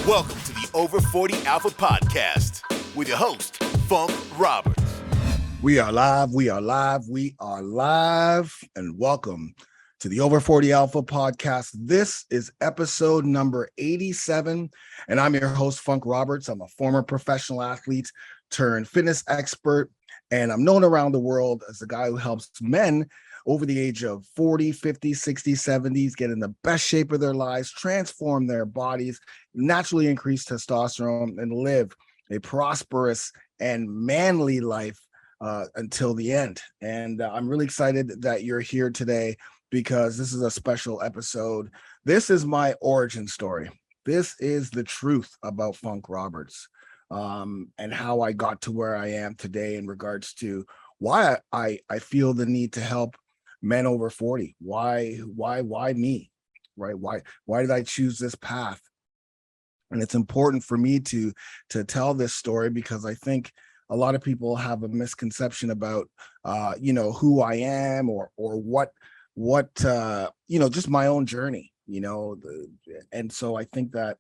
Welcome to the Over 40 Alpha podcast with your host, Funk Roberts. We are live, and welcome to the Over 40 Alpha podcast. This is episode number 87, and I'm your host, Funk Roberts. I'm a former professional athlete turned fitness expert, and I'm known around the world as the guy who helps men over the age of 40, 50, 60, 70s get in the best shape of their lives, transform their bodies, naturally increase testosterone, and live a prosperous and manly life until the end. And I'm really excited that you're here today because this is a special episode. This is my origin story. This is the truth about Funk Roberts and how I got to where I am today in regards to why I feel the need to help men over 40. Why me, right? Why did I choose this path? And it's important for me to tell this story because I think a lot of people have a misconception about, who I am or what just my own journey, and so I think that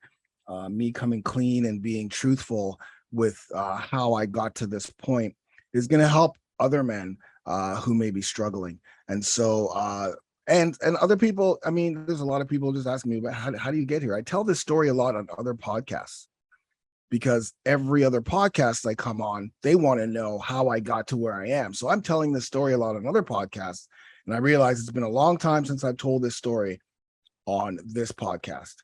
me coming clean and being truthful with how I got to this point is going to help other men who may be struggling. And so, and other people, I mean, there's a lot of people just asking me about how do you get here? I tell this story a lot on other podcasts because every other podcast I come on, they want to know how I got to where I am. So I'm telling this story a lot on other podcasts, and I realize it's been a long time since I've told this story on this podcast,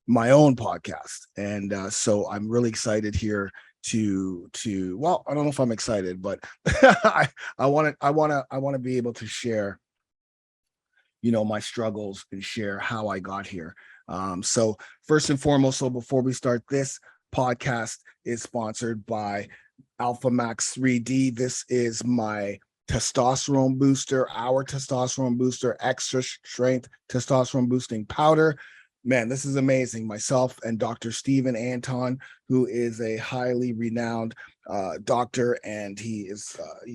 my own podcast. And so I'm really excited here to well, I don't know if I'm excited, but I want to be able to share my struggles and share how I got here. So first and foremost, so before we start, this podcast is sponsored by Alpha Max 3D. This is my testosterone booster, our testosterone booster, extra strength testosterone boosting powder. Man, this is amazing. Myself and Dr. Stephen Anton, who is a highly renowned doctor, and he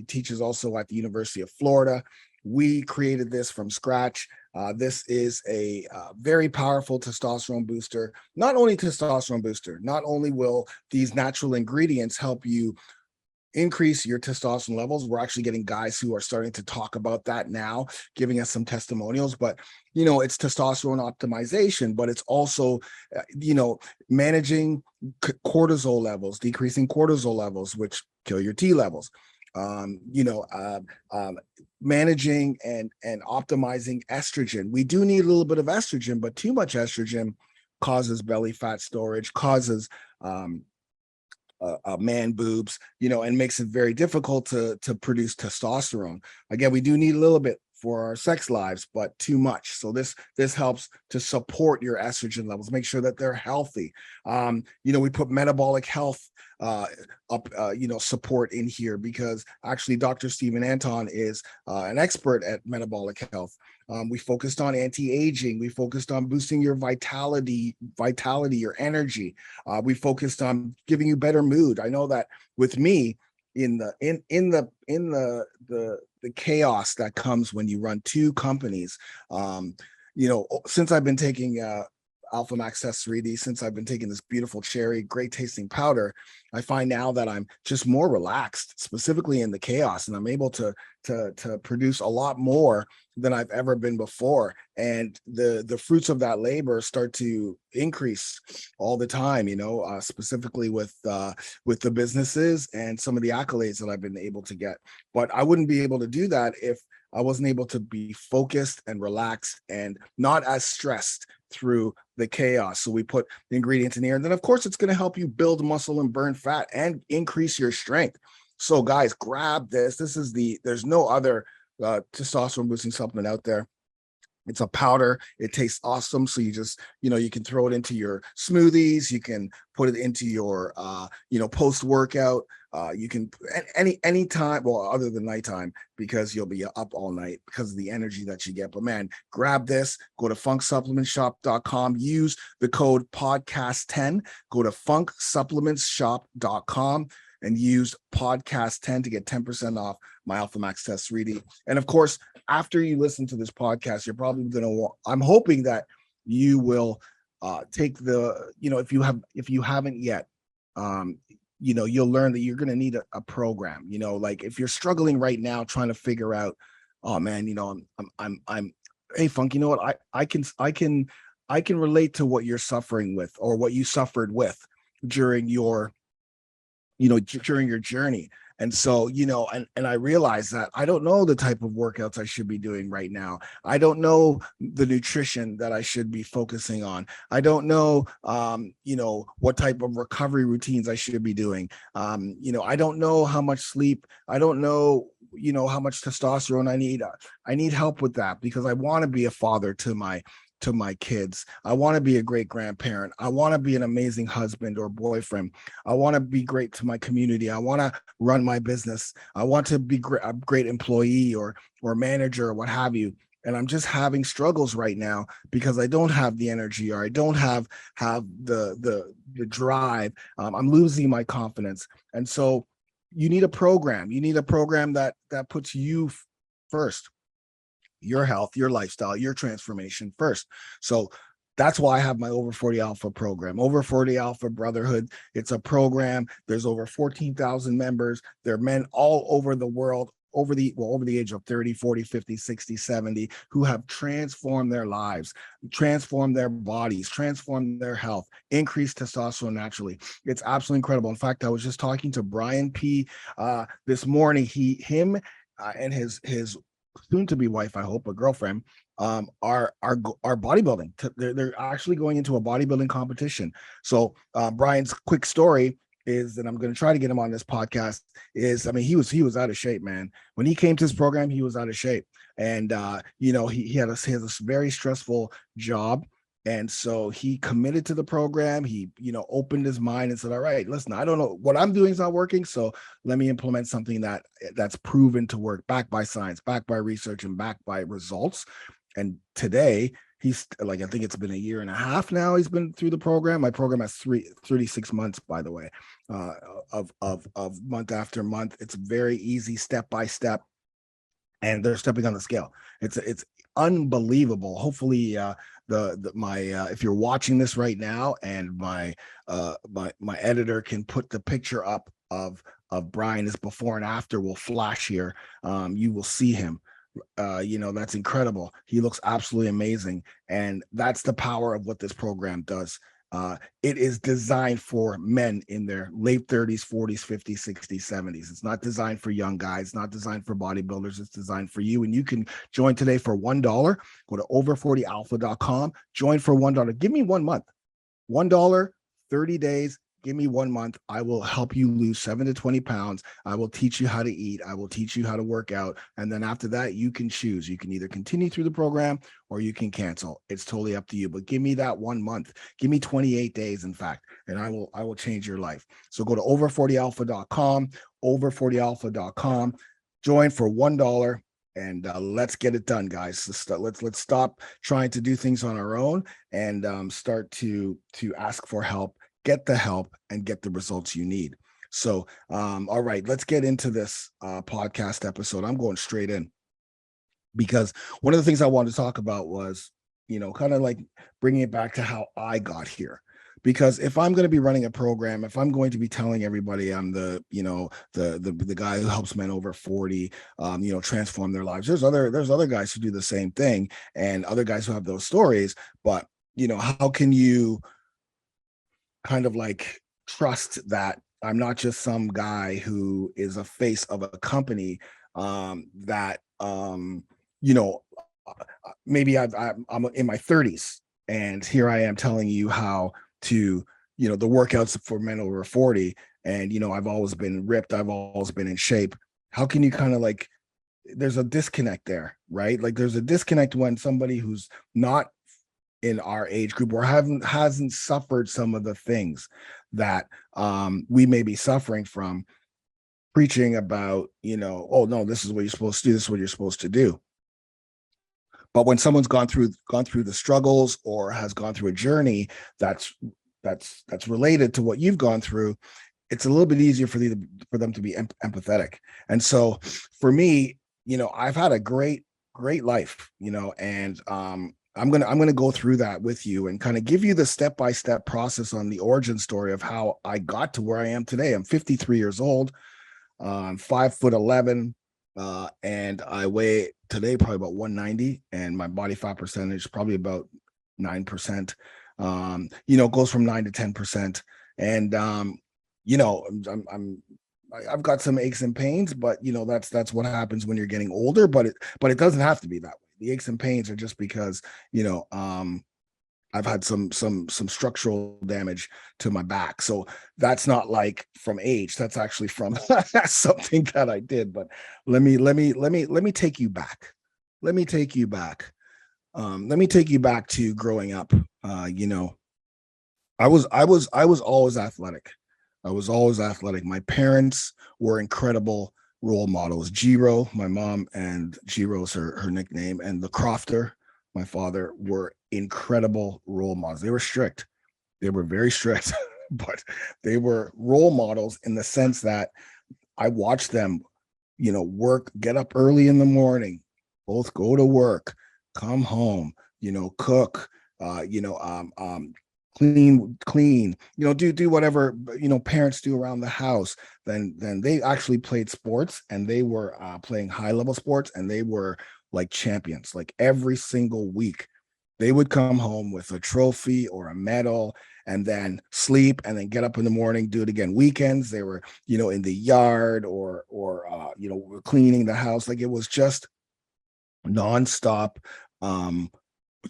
teaches also at the University of Florida. We created this from scratch. This is a very powerful testosterone booster. Not only testosterone booster, not only will these natural ingredients help you increase your testosterone levels. We're actually getting guys who are starting to talk about that now, giving us some testimonials, but it's testosterone optimization, but it's also, managing cortisol levels, decreasing cortisol levels, which kill your T levels, managing and optimizing estrogen. We do need a little bit of estrogen, but too much estrogen causes belly fat storage, causes, man boobs, and makes it very difficult to produce testosterone. Again, we do need a little bit for our sex lives, but too much. So this helps to support your estrogen levels, make sure that they're healthy. We put metabolic health support in here because actually Dr. Stephen Anton is an expert at metabolic health. We focused on anti-aging. We focused on boosting your vitality, your energy. We focused on giving you better mood. I know that with me, in the chaos that comes when you run two companies, since I've been taking Alpha Max Test 3D, since I've been taking this beautiful cherry, great tasting powder, I find now that I'm just more relaxed, specifically in the chaos, and I'm able to produce a lot more than I've ever been before. And the fruits of that labor start to increase all the time, specifically with the businesses and some of the accolades that I've been able to get. But I wouldn't be able to do that if I wasn't able to be focused and relaxed and not as stressed through the chaos. So we put the ingredients in here, and then of course it's going to help you build muscle and burn fat and increase your strength. So guys, grab this. There's no other testosterone boosting supplement out there. It's a powder. It tastes awesome. So you just, you can throw it into your smoothies. You can put it into your, post-workout. You can any time, well, other than nighttime, because you'll be up all night because of the energy that you get. But man, grab this. Go to funksupplementsshop.com. Use the code podcast10. Go to funksupplementsshop.com and use podcast 10 to get 10% off my Alpha Max Test 3D. And of course, after you listen to this podcast, you're probably I'm hoping that you will take the, if you haven't yet, you'll learn that you're going to need a program. Like if you're struggling right now trying to figure out, oh man, I'm hey Funk, you know what, I can relate to what you're suffering with, or what you suffered with during your during your journey. And so, and I realize that I don't know the type of workouts I should be doing right now. I don't know the nutrition that I should be focusing on. I don't know, what type of recovery routines I should be doing. I don't know how much sleep. I don't know, how much testosterone I need. I need help with that, because I want to be a father to my kids. I want to be a great grandparent. I want to be an amazing husband or boyfriend. I want to be great to my community. I want to run my business. I want to be a great employee or manager or what have you. And I'm just having struggles right now because I don't have the energy, or I don't have the drive. I'm losing my confidence. And so you need a program. You need a program that puts you first, your health, your lifestyle, your transformation first. So that's why I have my Over 40 Alpha program, Over 40 Alpha Brotherhood. It's a program. There's over 14,000 members. They're men all over the world, over the age of 30, 40, 50, 60, 70, who have transformed their lives, transformed their bodies, transformed their health, increased testosterone naturally. It's absolutely incredible. In fact, I was just talking to Brian P. This morning. And his soon to be wife, I hope, a girlfriend, are bodybuilding. They're actually going into a bodybuilding competition. So Brian's quick story is that I'm going to try to get him on this podcast. He was out of shape, man. When he came to this program, he was out of shape, and he has a very stressful job. And so he committed to the program. He, opened his mind and said, all right, listen, I don't know what I'm doing is not working. So let me implement something that's proven to work, backed by science, backed by research, and backed by results. And today he's like, I think it's been a year and a half now he's been through the program. My program has 36 months, by the way, of month after month. It's very easy, step by step. And they're stepping on the scale. It's unbelievable. Hopefully, if you're watching this right now, and my editor can put the picture up of Brian, his before and after will flash here. You will see him. That's incredible. He looks absolutely amazing, and that's the power of what this program does. It is designed for men in their late 30s, 40s, 50s, 60s, 70s. It's not designed for young guys. It's not designed for bodybuilders. It's designed for you. And you can join today for $1. Go to over40alpha.com. Join for $1. Give me 1 month. $1, 30 days. Give me 1 month. I will help you lose 7 to 20 pounds. I will teach you how to eat. I will teach you how to work out. And then after that, you can choose. You can either continue through the program or you can cancel. It's totally up to you. But give me that 1 month. Give me 28 days, in fact, and I will change your life. So go to over40alpha.com, over40alpha.com. Join for $1. And let's get it done, guys. Let's stop trying to do things on our own and start to ask for help. Get the help and get the results you need. So, all right, let's get into this podcast episode. I'm going straight in because one of the things I wanted to talk about was, kind of like bringing it back to how I got here. Because if I'm going to be running a program, if I'm going to be telling everybody I'm the guy who helps men over 40, transform their lives, there's other guys who do the same thing, and other guys who have those stories. But how can you kind of like trust that I'm not just some guy who is a face of a company that maybe I'm in my 30s, and here I am telling you how to the workouts for men over 40, and I've always been ripped, I've always been in shape. How can you kind of like, there's a disconnect there, right? Like there's a disconnect when somebody who's not in our age group or hasn't suffered some of the things that we may be suffering from, preaching about, oh no, this is what you're supposed to do, this is what you're supposed to do. But when someone's gone through the struggles or has gone through a journey that's related to what you've gone through, it's a little bit easier for them to be empathetic. And so for me, I've had a great life, and I'm gonna go through that with you and kind of give you the step-by-step process on the origin story of how I got to where I am today. I'm 53 years old. I'm 5'11", and I weigh today probably about 190, and my body fat percentage probably about 9%. It goes from 9 to 10%, and I've got some aches and pains, but that's what happens when you're getting older. But it doesn't have to be that way. The aches and pains are just because I've had some structural damage to my back. So that's not like from age. That's actually from something that I did. But let me take you back. Let me take you back. Let me take you back to growing up. I was always athletic. I was always athletic. My parents were incredible role models. Jiro, my mom, and Jiro's her nickname, and the Crofter, my father, were incredible role models. They were strict. They were very strict, but they were role models in the sense that I watched them, work, get up early in the morning, both go to work, come home, cook, clean, do whatever, parents do around the house. Then they actually played sports, and they were playing high level sports, and they were like champions. Like every single week, they would come home with a trophy or a medal, and then sleep, and then get up in the morning, do it again. Weekends, they were, in the yard, or cleaning the house. Like it was just nonstop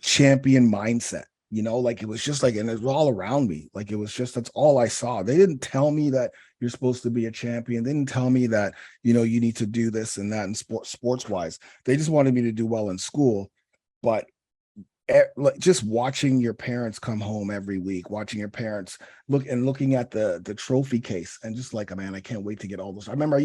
champion mindset. Like it was just like, and it was all around me. Like it was just, that's all I saw. They didn't tell me that you're supposed to be a champion. They didn't tell me that, you need to do this and that in sports wise. They just wanted me to do well in school. But like just watching your parents come home every week, watching your parents looking at the trophy case, and just like, man, I can't wait to get all those. I remember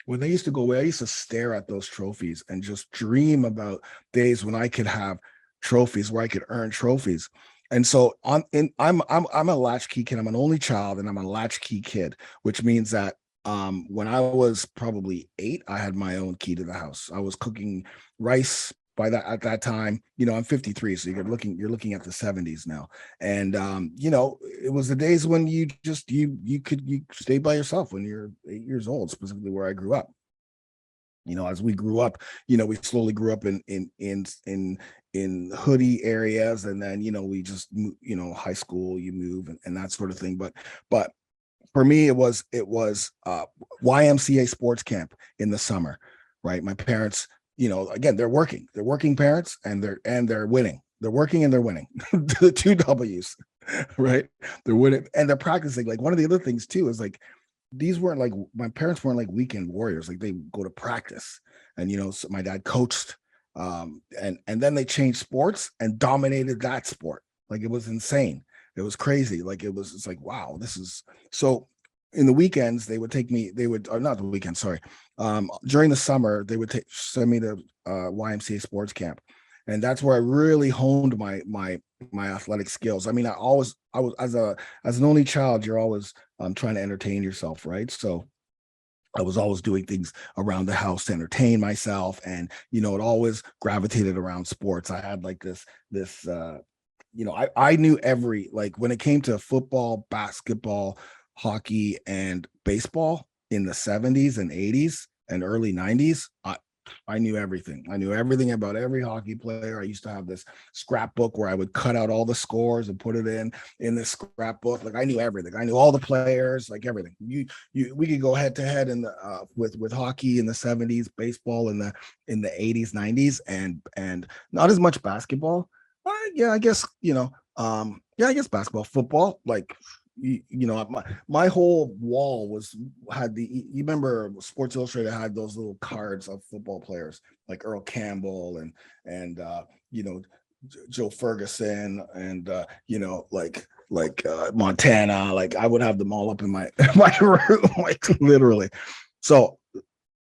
when they used to go away, I used to stare at those trophies and just dream about days when I could have trophies, where I could earn trophies. And so I'm a latchkey kid. I'm an only child, and I'm a latchkey kid, which means that when I was probably 8, I had my own key to the house. I was cooking rice by that at that time. I'm 53, so you're looking at the 70s now. And it was the days when you just you stay by yourself when you're 8 years old, specifically where I grew up. As we grew up, we slowly grew up in hoodie areas, and then we just high school, you move, and that sort of thing. But for me, it was YMCA sports camp in the summer, right? My parents, again, they're working parents, and they're winning. They're working and they're winning. The two W's, right? They're winning and they're practicing. Like one of the other things too is like, these weren't like, my parents weren't like weekend warriors. Like they go to practice, and so my dad coached, and then they changed sports and dominated that sport. Like it was insane. It was crazy. Like it's like, wow, this is so. In the weekends, they would take me. They would, or not the weekend, sorry. During the summer, they would send me to YMCA sports camp, and that's where I really honed my athletic skills. I mean, I was as an only child, you're always trying to entertain yourself, right? So I was always doing things around the house to entertain myself, and it always gravitated around sports. I had like this I knew like when it came to football, basketball, hockey, and baseball in the 70s and 80s and early 90s. I knew everything. I knew everything about every hockey player. I used to have this scrapbook where I would cut out all the scores and put it in this scrapbook. Like I knew everything. I knew all the players, like everything. We could go head to head in the with hockey in the 70s, baseball in the 80s, 90s, and not as much basketball. Yeah, I guess yeah, I guess basketball, football, like my whole wall had you remember Sports Illustrated had those little cards of football players like Earl Campbell and Joe Ferguson, and Montana. Like I would have them all up in my my room, like literally. So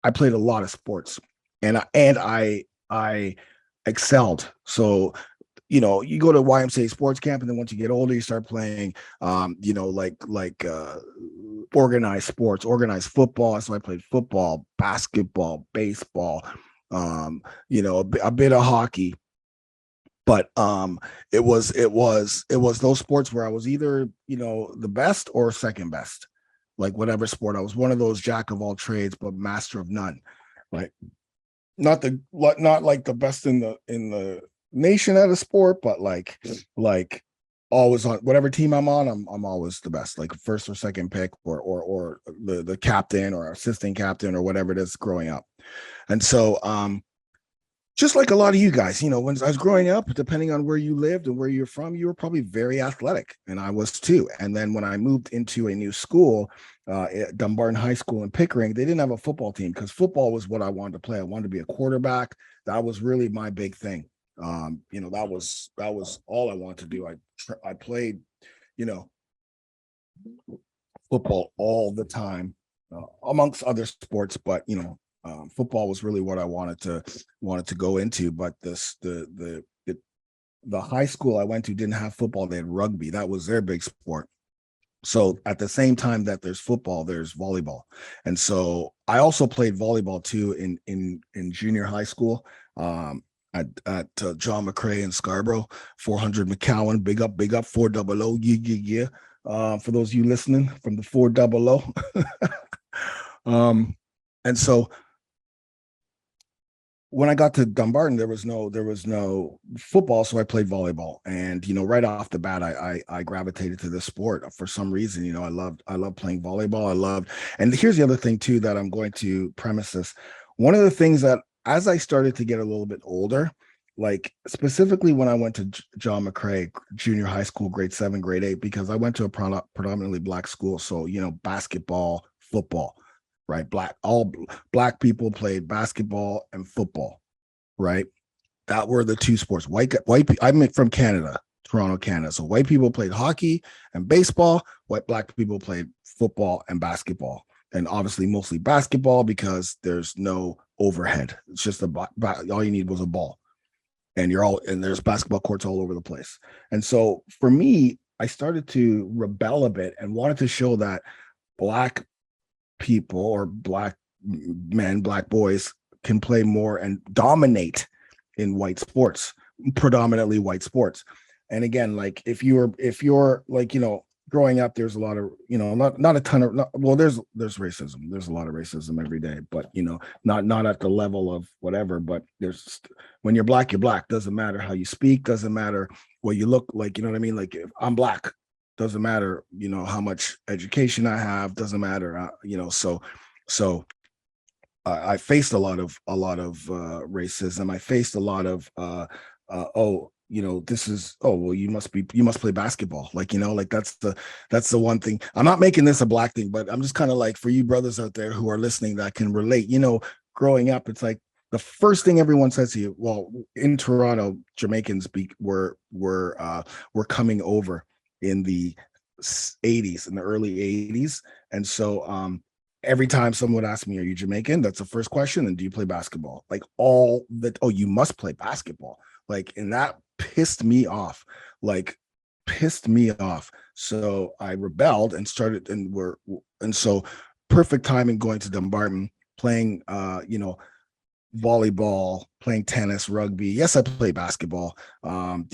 I played a lot of sports, and I excelled. So you go to YMCA sports camp, and then once you get older, you start playing, organized sports, organized football. So I played football, basketball, baseball, a bit of hockey. But it was those sports where I was either, the best or second best, like whatever sport. I was one of those jack of all trades but master of none. Like not like the best in the nation at a sport, but like always on whatever team I'm on, I'm always the best, like first or second pick, or the captain or assistant captain or whatever it is growing up. And so just like a lot of you guys, when I was growing up, depending on where you lived and where you're from, you were probably very athletic, and I was too. And then when I moved into a new school, at Dumbarton High School in Pickering, they didn't have a football team because football was what I wanted to play. I wanted to be a quarterback. That was really my big thing. That was all I wanted to do. I played, you know, football all the time, amongst other sports, but football was really what I wanted to go into. But the high school I went to didn't have football; they had rugby. That was their big sport. So at the same time that there's football, there's volleyball, and so I also played volleyball too in junior high school. At John McCrae in Scarborough, 400 McCowan, big up 400, yeah. For those of you listening from the 400. And so when I got to Dumbarton, there was no football, so I played volleyball. And right off the bat, I gravitated to this sport for some reason. I loved playing volleyball. And here's the other thing too that I'm going to premise this. One of the things that, as I started to get a little bit older, like specifically when I went to John McCrae Junior High School, grade 7, grade 8, because I went to a predominantly Black school, so basketball, football, right? All Black people played basketball and football, right? That were the two sports. I'm from Canada, Toronto, Canada. So white people played hockey and baseball. Black people played football and basketball, and obviously mostly basketball because there's no overhead. It's just all you need was a ball, and there's basketball courts all over the place. And so for me, I started to rebel a bit and wanted to show that Black people, or Black men, Black boys, can play more and dominate in white sports, predominantly white sports. And again, like if you're like, growing up, there's a lot of, not a ton of, there's racism. There's a lot of racism every day, but not at the level of whatever, but when you're Black, you're Black. Doesn't matter how you speak, doesn't matter what you look like, you know what I mean? Like if I'm Black, doesn't matter, how much education I have, doesn't matter, so I faced a lot of racism. I faced a lot of this is, oh well, you must play basketball, like like that's the one thing. I'm not making this a Black thing, but I'm just kind of like, for you brothers out there who are listening that can relate, growing up, it's like the first thing everyone says to you, well, in Toronto, Jamaicans were coming over in the 80s, in the early 80s. And so every time someone would ask me, are you Jamaican? That's the first question. And do you play basketball? Like oh, you must play basketball. Like, and that pissed me off. So I rebelled and started, and so perfect timing going to Dumbarton, playing volleyball, playing tennis, rugby. Yes, I play basketball. That's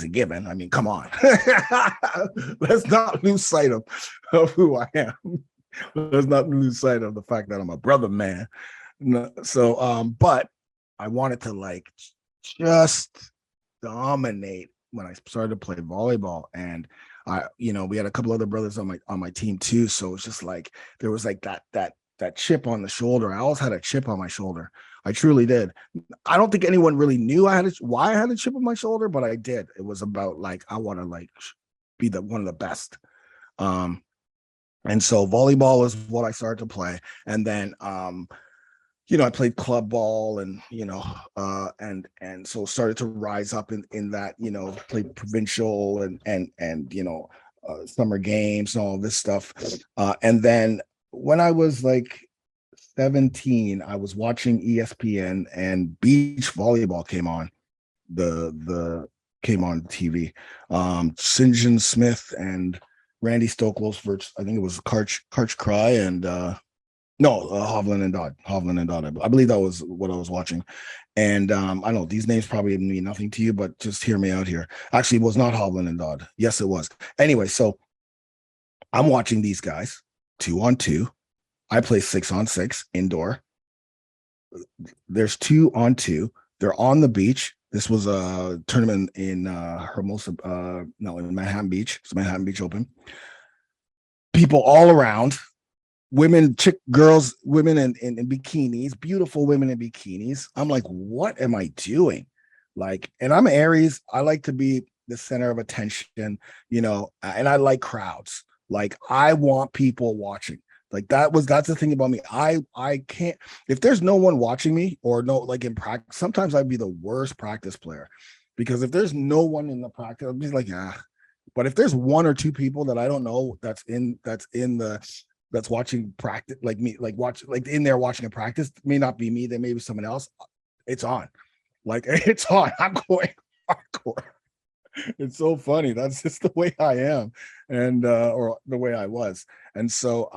a given. I mean, come on. Let's not lose sight of who I am. Let's not lose sight of the fact that I'm a brother man. So but I wanted to just dominate when I started to play volleyball. And we had a couple other brothers on my team too. So it's just like there was like that chip on the shoulder. I always had a chip on my shoulder. I truly did. I don't think anyone really knew why I had a chip on my shoulder, but I did. It was about I want to be one of the best. And so volleyball is what I started to play. And then I played club ball, and and so started to rise up in that, played provincial and summer games and all this stuff. And then when I was 17, I was watching ESPN, and beach volleyball came on TV. St. John Smith and Randy Stokel's versus, I think it was Karch Cry and No, Hovland and Dodd. I believe that was what I was watching. And I know these names probably mean nothing to you, but just hear me out here. Actually, it was not Hovland and Dodd. Yes, it was. Anyway, so I'm watching these guys 2-on-2. I play 6-on-6 indoor. There's 2-on-2. They're on the beach. This was a tournament in Hermosa, no, in Manhattan Beach. It's Manhattan Beach Open. People all around, women in bikinis, beautiful women in bikinis. I'm like, what am I doing? Like, and I'm Aries. I like to be the center of attention, and I like crowds. Like, I want people watching. Like, that's the thing about me. I can't, if there's no one watching me, or no, like in practice, sometimes I'd be the worst practice player, because if there's no one in the practice, I'm just like, ah. But if there's one or two people that I don't know that's watching practice, like me, like in there watching a practice, may not be me, there may be someone else. It's on. Like, it's on. I'm going hardcore. It's so funny. That's just the way I am, and or the way I was. And so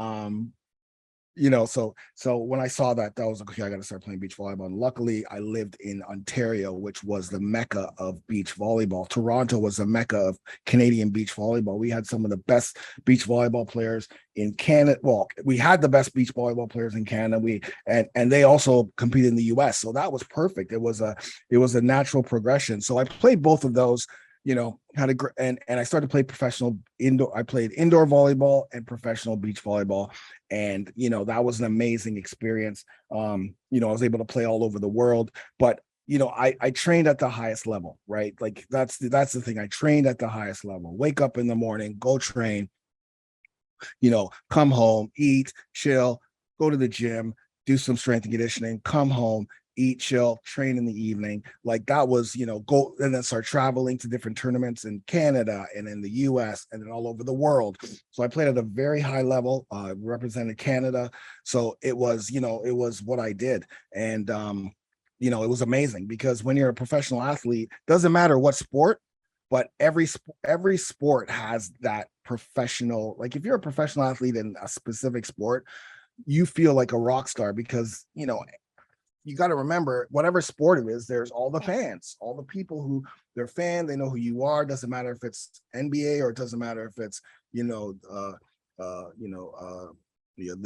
so when I saw that, that was like, okay, I got to start playing beach volleyball. And luckily, I lived in Ontario, which was the mecca of beach volleyball. Toronto was the mecca of Canadian beach volleyball. We had some of the best beach volleyball players in Canada. Well, we had the best beach volleyball players in Canada. And they also competed in the US. So that was perfect. It was a natural progression. So I played both of those. Had and I started to play professional indoor. I played indoor volleyball and professional beach volleyball, and that was an amazing experience. I was able to play all over the world, but I trained at the highest level, right? Like, that's the thing. I trained at the highest level. Wake up in the morning, go train, come home, eat, chill, go to the gym, do some strength and conditioning, come home, eat, chill, train in the evening. Like, that was, go and then start traveling to different tournaments in Canada and in the US and then all over the world. So I played at a very high level, represented Canada. So it was, it was what I did. And, it was amazing, because when you're a professional athlete, doesn't matter what sport, but every sport has that professional. Like, if you're a professional athlete in a specific sport, you feel like a rock star, because you got to remember, whatever sport it is, there's all the fans, all the people who they're fan, they know who you are. Doesn't matter if it's NBA, or it doesn't matter if it's the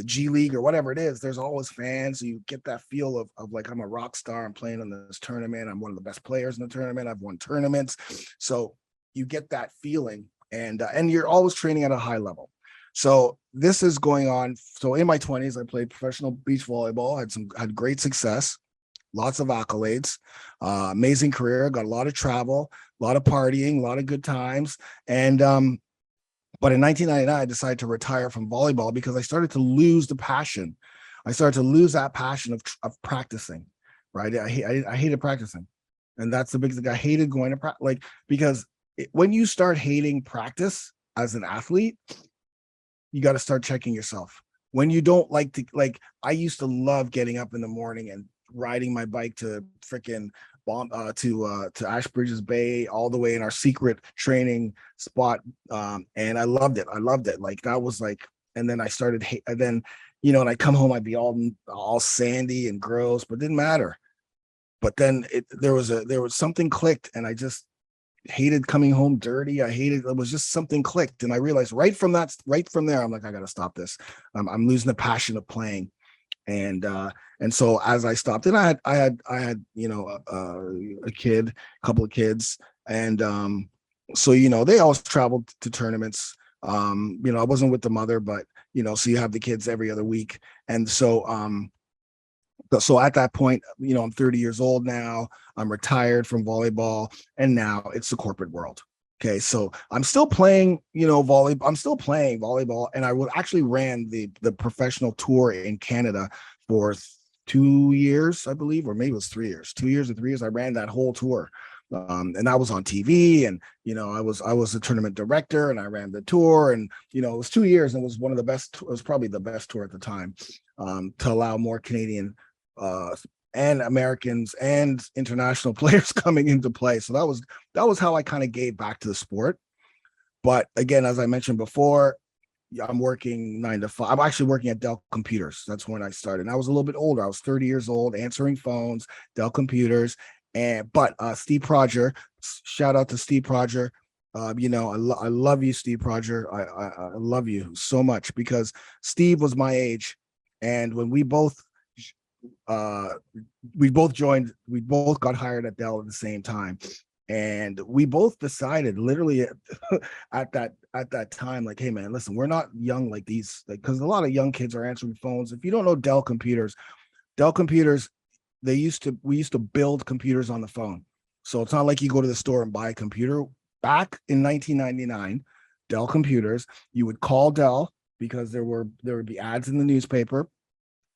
G League or whatever it is. There's always fans. So you get that feel of like, I'm a rock star. I'm playing in this tournament. I'm one of the best players in the tournament. I've won tournaments. So you get that feeling, and you're always training at a high level. So this is going on. So in my 20s, I played professional beach volleyball. Had great success, lots of accolades, amazing career. Got a lot of travel, a lot of partying, a lot of good times. And but in 1999, I decided to retire from volleyball, because I started to lose the passion. I started to lose that passion of practicing. Right, I hated practicing, and that's the big thing. I hated going to practice, like, because when you start hating practice as an athlete, you got to start checking yourself. When you don't like to, like, I used to love getting up in the morning and riding my bike to freaking to Ashbridges Bay, all the way in our secret training spot. And I loved it. Like, that was like, and then I started, and then, and I come home, I'd be all sandy and gross, but it didn't matter. But then there was something clicked, and I just hated coming home dirty. It was just something clicked. And I realized right from there, I'm like, I got to stop this. I'm losing the passion of playing. And so as I stopped, and I had a couple of kids. And so, they always traveled to tournaments. I wasn't with the mother, but, so you have the kids every other week. And so, so at that point, I'm 30 years old now. I'm retired from volleyball, and now it's the corporate world. Okay, so I'm still playing, volleyball. I'm still playing volleyball, and I actually ran the professional tour in Canada for 2 years, I believe, or maybe it was 3 years. 2 years or 3 years, I ran that whole tour, and I was on TV, and I was a tournament director, and I ran the tour, and it was 2 years, and it was one of the best. It was probably the best tour at the time, to allow more Canadian and Americans and international players coming into play. So that was how I kind of gave back to the sport. But again, as I mentioned before, I'm working 9 to 5. I'm actually working at Dell Computers. That's when I started. And I was a little bit older. I was 30 years old, answering phones, Dell Computers. But Steve Proger, shout out to Steve Proger. I love you, Steve Proger. I love you so much because Steve was my age, and when uh, we both got hired at Dell at the same time, and we both decided literally at that time, like, hey man, listen, we're not young like these, like, because a lot of young kids are answering phones. If you don't know Dell Computers, we used to build computers on the phone. So it's not like you go to the store and buy a computer. Back in 1999, Dell Computers, you would call Dell because there would be ads in the newspaper,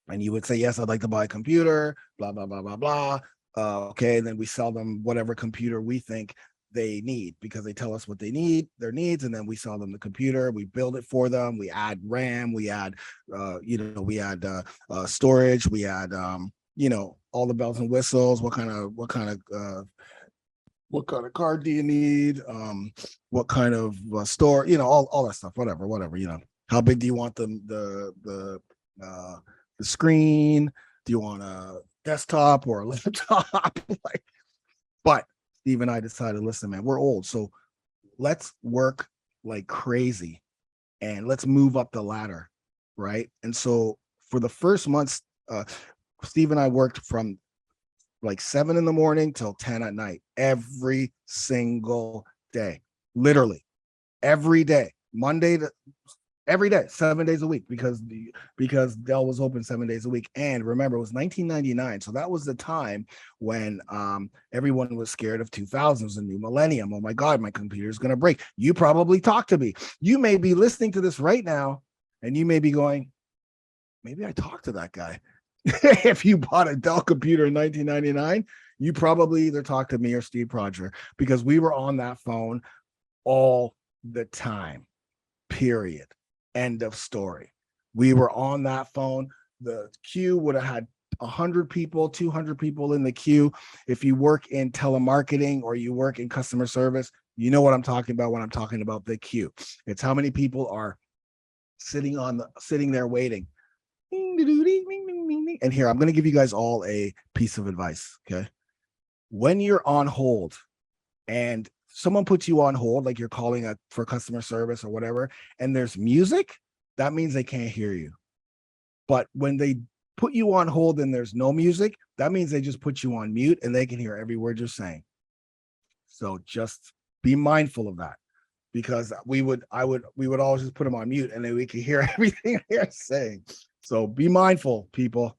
and you would say, yes, I'd like to buy a computer, blah blah blah blah blah. Okay, and then we sell them whatever computer we think they need, because they tell us what they need, their needs, and then we sell them the computer. We build it for them. We add RAM, we add we add storage, we add all the bells and whistles. What kind of card do you need? What kind of store? All that stuff. Whatever. How big do you want the screen? Do you want a desktop or a laptop? But Steve and I decided, listen, man, we're old, so let's work like crazy and let's move up the ladder, right? And so for the first months, Steve and I worked from like 7 in the morning till 10 at night, every single day, literally every day, Monday to every day, 7 days a week, because Dell was open 7 days a week. And remember, it was 1999, so that was the time when everyone was scared of 2000s, the new millennium. Oh my God, my computer's gonna break. You probably talked to me. You may be listening to this right now, and you may be going, maybe I talked to that guy. If you bought a Dell computer in 1999, you probably either talked to me or Steve Proger, because we were on that phone all the time, period. End of story. We were on that phone. The queue would have had 100 people, 200 people in the queue. If you work in telemarketing or you work in customer service, you know what I'm talking about when I'm talking about the queue. It's how many people are sitting there waiting. And here, I'm going to give you guys all a piece of advice, okay? When you're on hold and someone puts you on hold, like you're calling for customer service or whatever, and there's music, that means they can't hear you. But when they put you on hold and there's no music, that means they just put you on mute and they can hear every word you're saying. So just be mindful of that, because we would always just put them on mute and then we could hear everything they're saying. So be mindful, people.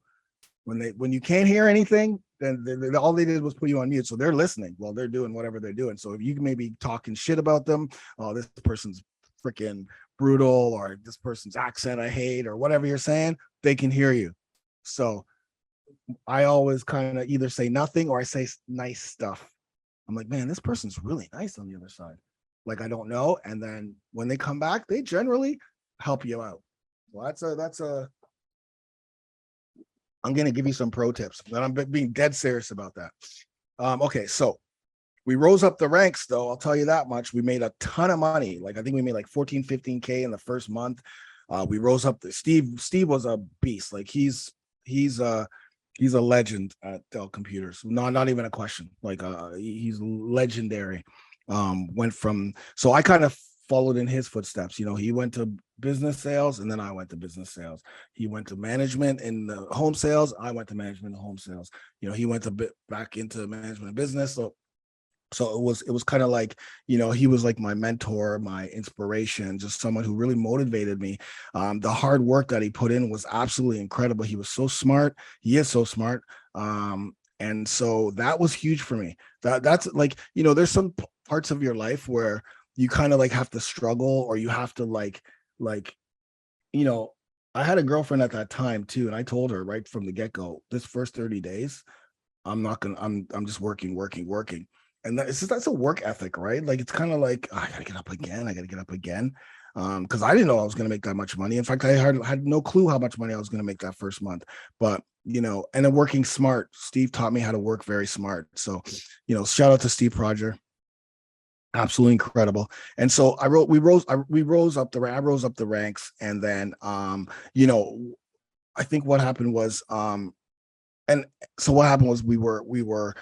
When you can't hear anything, then all they did was put you on mute. So they're listening while they're doing whatever they're doing. So if you may be talking shit about them, oh, this person's freaking brutal, or this person's accent I hate, or whatever you're saying, they can hear you. So I always kind of either say nothing or I say nice stuff. I'm like, man, this person's really nice on the other side. Like, I don't know. And then when they come back, they generally help you out. Well, I'm going to give you some pro tips, and I'm being dead serious about that. Okay, so we rose up the ranks, though. I'll tell you that much. We made a ton of money. Like, I think we made like 14, 15K in the first month. We rose up. Steve was a beast. Like, he's a legend at Dell Computers. Not even a question. Like, he's legendary. So I kind of followed in his footsteps. He went to business sales, and then I went to business sales. He went to management in the home sales. I went to management in home sales. He went back into management business. So it was kind of like, he was like my mentor, my inspiration, just someone who really motivated me. The hard work that he put in was absolutely incredible. He was so smart. He is so smart. And so that was huge for me. That's like, there's some parts of your life where you kind of like have to struggle, or you have to like, I had a girlfriend at that time too. And I told her right from the get-go, this first 30 days, I'm just working. And that's a work ethic, right? Like, it's kind of like, I gotta get up again. Because I didn't know I was gonna make that much money. In fact, I had no clue how much money I was gonna make that first month. But and then working smart. Steve taught me how to work very smart. So, shout out to Steve Proger. Absolutely incredible. And so we rose up I rose up the ranks. And then, you know, I think what happened was, and so what happened was we were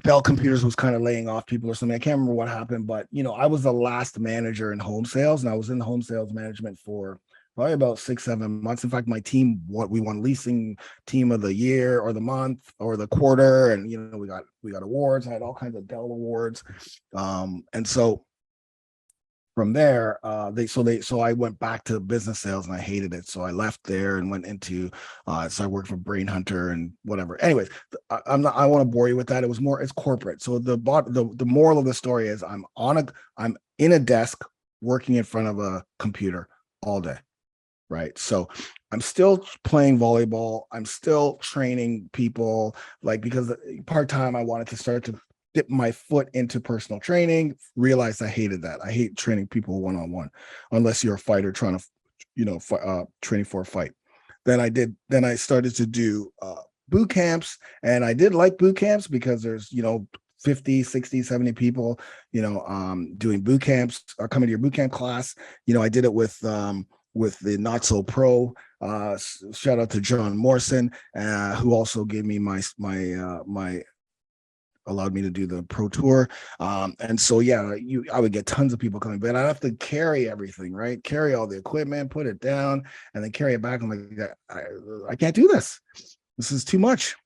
Bell Computers was kind of laying off people or something. I can't remember what happened, but you know, I was the last manager in home sales, and I was in home sales management for probably about 6, 7 months. In fact, my team, what we won leasing team of the year or the month or the quarter, and you know, we got awards. I had all kinds of Dell awards, and so from there, so I went back to business sales and I hated it. So I left there and went into so I worked for Brain Hunter and whatever. Anyways, I want to bore you with that. It's corporate. So the moral of the story is I'm in a desk working in front of a computer all day. Right. So I'm still playing volleyball. I'm still training people, like, because part-time I wanted to start to dip my foot into personal training, realized I hated that. I hate training people one-on-one, unless you're a fighter trying to, training for a fight. Then I started to do boot camps, and I did like boot camps because there's, 50, 60, 70 people, doing boot camps or coming to your boot camp class. I did it with the Not So Pro. Shout out to John Morrison, who also gave me my allowed me to do the pro tour. And so, yeah, I would get tons of people coming, but I'd have to carry everything, right? Carry all the equipment, put it down, and then carry it back. I'm like, I can't do this. This is too much.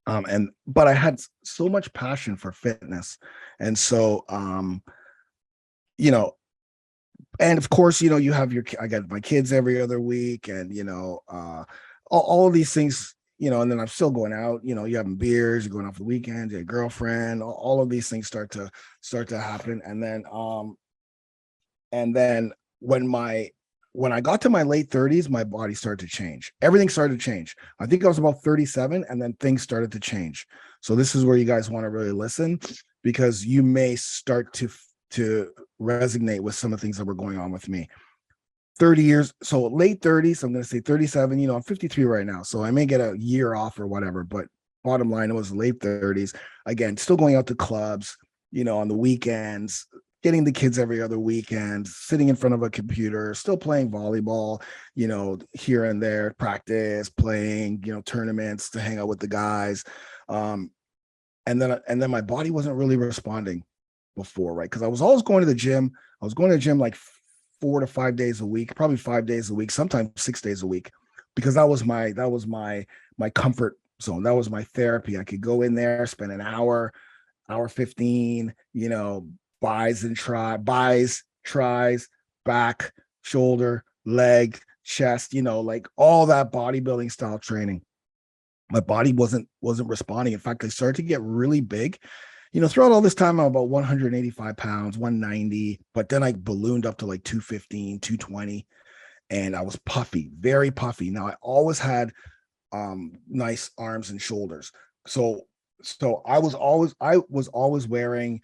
But I had so much passion for fitness. And so, you know, and of course, you have I got my kids every other week, and all of these things, and then I'm still going out, you're having beers, you're going off the weekends, your girlfriend, all of these things start to happen. And then when I got to my late 30s, my body started to change. Everything started to change. I think I was about 37, and then things started to change. So this is where you guys want to really listen, because you may start to resonate with some of the things that were going on with me. 30 years, so late 30s, I'm going to say 37. I'm 53 right now, so I may get a year off or whatever, but bottom line, it was late 30s. Again, still going out to clubs, on the weekends, getting the kids every other weekend, sitting in front of a computer, still playing volleyball, here and there, practice, playing, tournaments to hang out with the guys. And then my body wasn't really responding before, right? Because I was always going to the gym. I was going to the gym like 4 to 5 days a week, probably 5 days a week, sometimes 6 days a week, because that was my comfort zone. That was my therapy. I could go in there, spend an hour 15, buys, tries, back, shoulder, leg, chest, like all that bodybuilding style training. My body wasn't responding. In fact, I started to get really big. Throughout all this time, I'm about 185 pounds, 190, but then I ballooned up to like 215, 220, and I was puffy, very puffy. Now, I always had nice arms and shoulders. So I was always wearing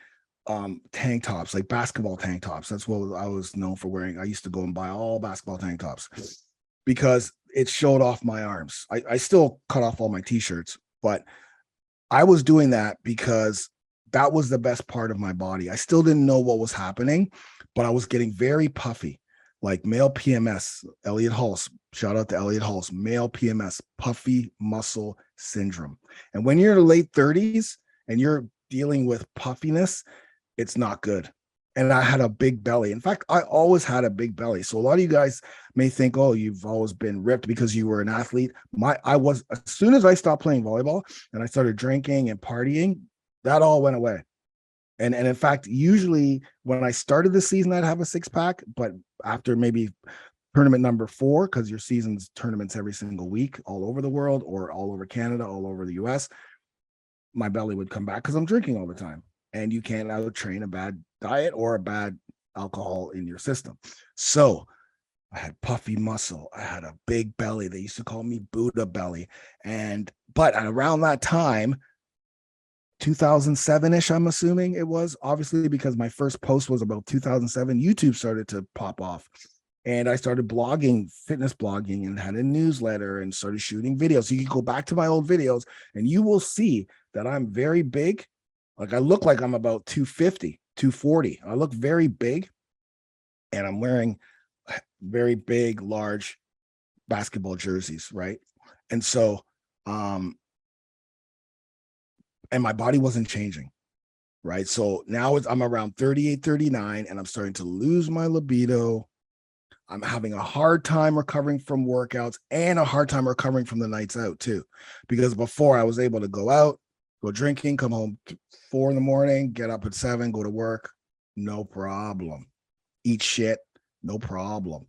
tank tops, like basketball tank tops. That's what I was known for wearing. I used to go and buy all basketball tank tops because it showed off my arms. I still cut off all my t-shirts, but I was doing that because that was the best part of my body. I still didn't know what was happening, but I was getting very puffy, like male PMS. Elliot Hulse, shout out to Elliot Hulse, male PMS, puffy muscle syndrome. And when you're in the late 30s and you're dealing with puffiness, it's not good. And I had a big belly. In fact, I always had a big belly. So a lot of you guys may think, oh, you've always been ripped because you were an athlete. As soon as I stopped playing volleyball and I started drinking and partying, that all went away. And in fact, usually when I started the season, I'd have a six pack, but after maybe tournament number 4, because your season's tournaments every single week all over the world or all over Canada, all over the US, my belly would come back because I'm drinking all the time. And you can't out train a bad diet or a bad alcohol in your system. So I had puffy muscle. I had a big belly. They used to call me Buddha belly. But around that time, 2007-ish, I'm assuming it was, obviously, because my first post was about 2007, YouTube started to pop off. And I started blogging, fitness blogging, and had a newsletter and started shooting videos. So you can go back to my old videos and you will see that I'm very big. Like I look like I'm about 250. 240. I look very big, and I'm wearing very big, large basketball jerseys, right? And so, and my body wasn't changing, right? So now I'm around 38, 39, and I'm starting to lose my libido. I'm having a hard time recovering from workouts and a hard time recovering from the nights out too. Because before I was able to go out, go drinking, come home 4 in the morning, get up at 7, go to work, no problem. Eat shit, no problem.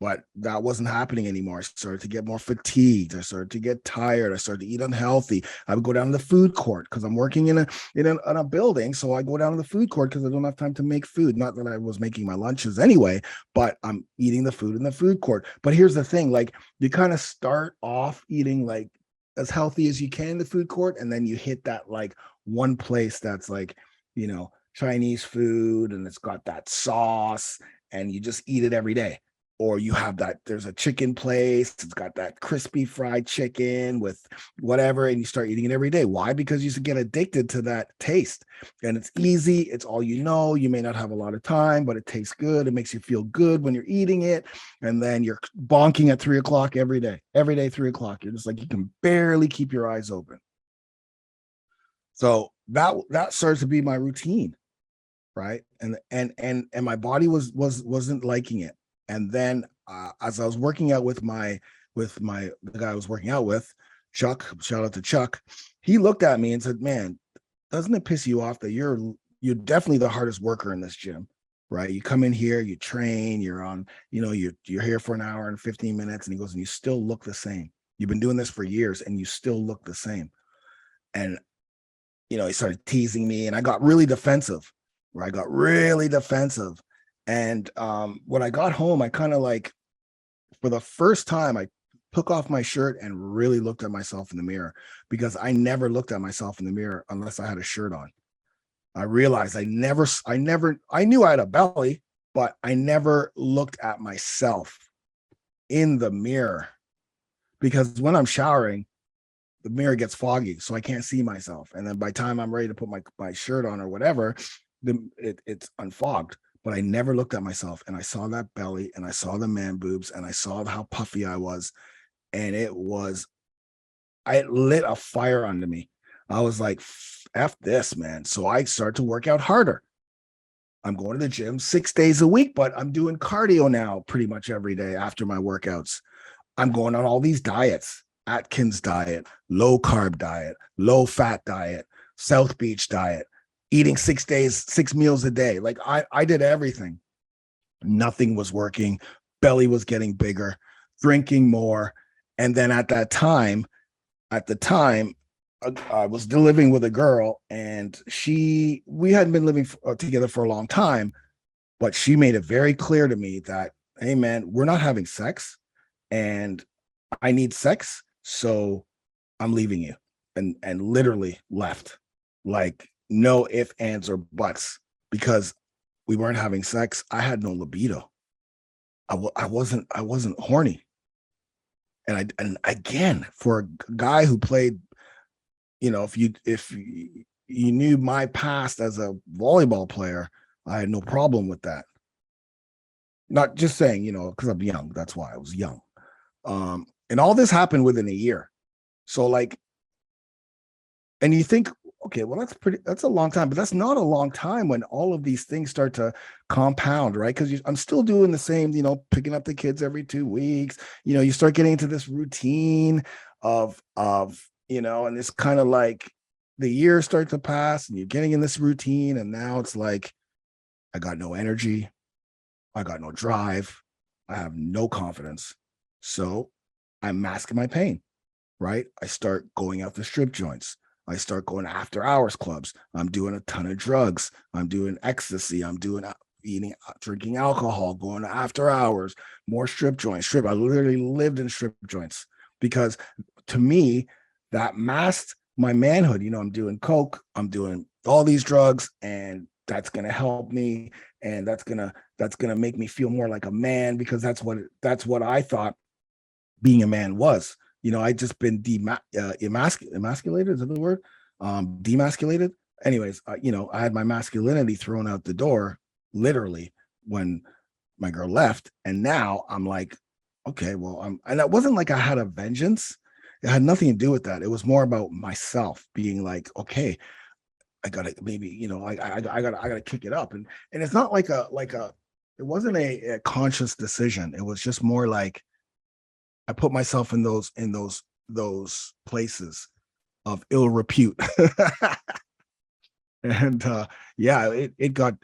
But that wasn't happening anymore. I started to get more fatigued. I started to get tired. I started to eat unhealthy. I would go down to the food court because I'm working in a building. So I go down to the food court because I don't have time to make food. Not that I was making my lunches anyway, but I'm eating the food in the food court. But here's the thing, like you kind of start off eating like as healthy as you can in the food court, and then you hit that like one place that's like, Chinese food, and it's got that sauce, and you just eat it every day. Or you have that, there's a chicken place, it's got that crispy fried chicken with whatever, and you start eating it every day. Why? Because you get addicted to that taste, and it's easy. It's all you know. You may not have a lot of time, but it tastes good. It makes you feel good when you're eating it. And then you're bonking at 3 o'clock every day, 3 o'clock. You're just like, you can barely keep your eyes open. So that starts to be my routine, right? And my body wasn't liking it. And then as I was working out with the guy I was working out with, Chuck, shout out to Chuck, he looked at me and said, "Man, doesn't it piss you off that you're definitely the hardest worker in this gym, right? You come in here, you train, you're on, you're here for an hour and 15 minutes." And he goes, "And you still look the same. You've been doing this for years and you still look the same." And he started teasing me, and I got really defensive. And when I got home, I kind of like, for the first time, I took off my shirt and really looked at myself in the mirror, because I never looked at myself in the mirror unless I had a shirt on. I realized I knew I had a belly, but I never looked at myself in the mirror, because when I'm showering, the mirror gets foggy, so I can't see myself. And then by the time I'm ready to put my shirt on or whatever, it's unfogged. But I never looked at myself, and I saw that belly, and I saw the man boobs, and I saw how puffy I was, and it lit a fire under me. I was like, F this, man. So I started to work out harder. I'm going to the gym 6 days a week, but I'm doing cardio now pretty much every day after my workouts. I'm going on all these diets: Atkins diet, low carb diet, low fat diet, South Beach diet, eating 6 days, 6 meals a day. Like I did everything. Nothing was working. Belly was getting bigger, drinking more. And then at the time, I was living with a girl, and we hadn't been living together for a long time, but she made it very clear to me that, hey man, we're not having sex, and I need sex, so I'm leaving you. And literally left, like no ifs, ands, or buts, because we weren't having sex. I had no libido. I wasn't horny. And again, for a guy who played, if you knew my past as a volleyball player, I had no problem with that. Not just saying, because I'm young. That's why I was young. And all this happened within a year. So like, and you think, okay, well, that's a long time, but that's not a long time when all of these things start to compound, right? Because I'm still doing the same, picking up the kids every 2 weeks. You start getting into this routine of, and it's kind of like the years start to pass, and you're getting in this routine. And now it's like, I got no energy. I got no drive. I have no confidence. So I'm masking my pain, right? I start going out to strip joints. I start going to after hours clubs. I'm doing a ton of drugs. I'm doing ecstasy. I'm doing drinking alcohol, going to after hours, more strip joints. I literally lived in strip joints, because to me, that masked my manhood. I'm doing coke. I'm doing all these drugs, and that's going to help me. And that's going to make me feel more like a man, because that's what I thought being a man was. I just been emasculated. Is that the word? Demasculated. anyways, I had my masculinity thrown out the door, literally, when my girl left. And now I'm like, okay, well, and it wasn't like I had a vengeance. It had nothing to do with that. It was more about myself being like, okay, I gotta maybe, I gotta kick it up. And it's not like it wasn't a conscious decision. It was just more like I put myself in those places of ill repute. And yeah, it got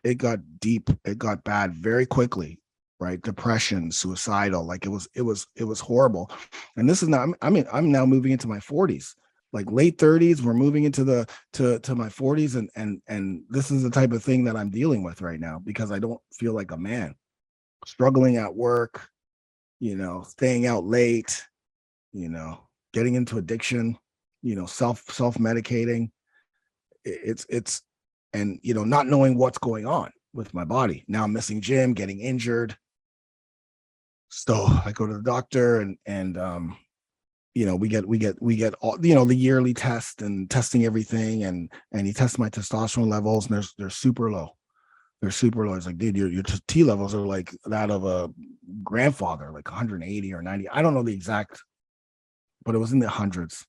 deep, it got bad very quickly, right? Depression, suicidal, like it was horrible. And this is now, I'm now moving into my 40s, like late 30s. We're moving into the to my 40s, and this is the type of thing that I'm dealing with right now, because I don't feel like a man. Struggling at work, staying out late, you know getting into addiction, self-medicating. It's and not knowing what's going on with my body. Now I'm missing gym, getting injured. So I go to the doctor, and we get all, the yearly test and testing everything, and he tests my testosterone levels, and they're super low. They're super low. It's like, dude, your T levels are like that of a grandfather, like 180 or 90. I don't know the exact, but it was in the hundreds,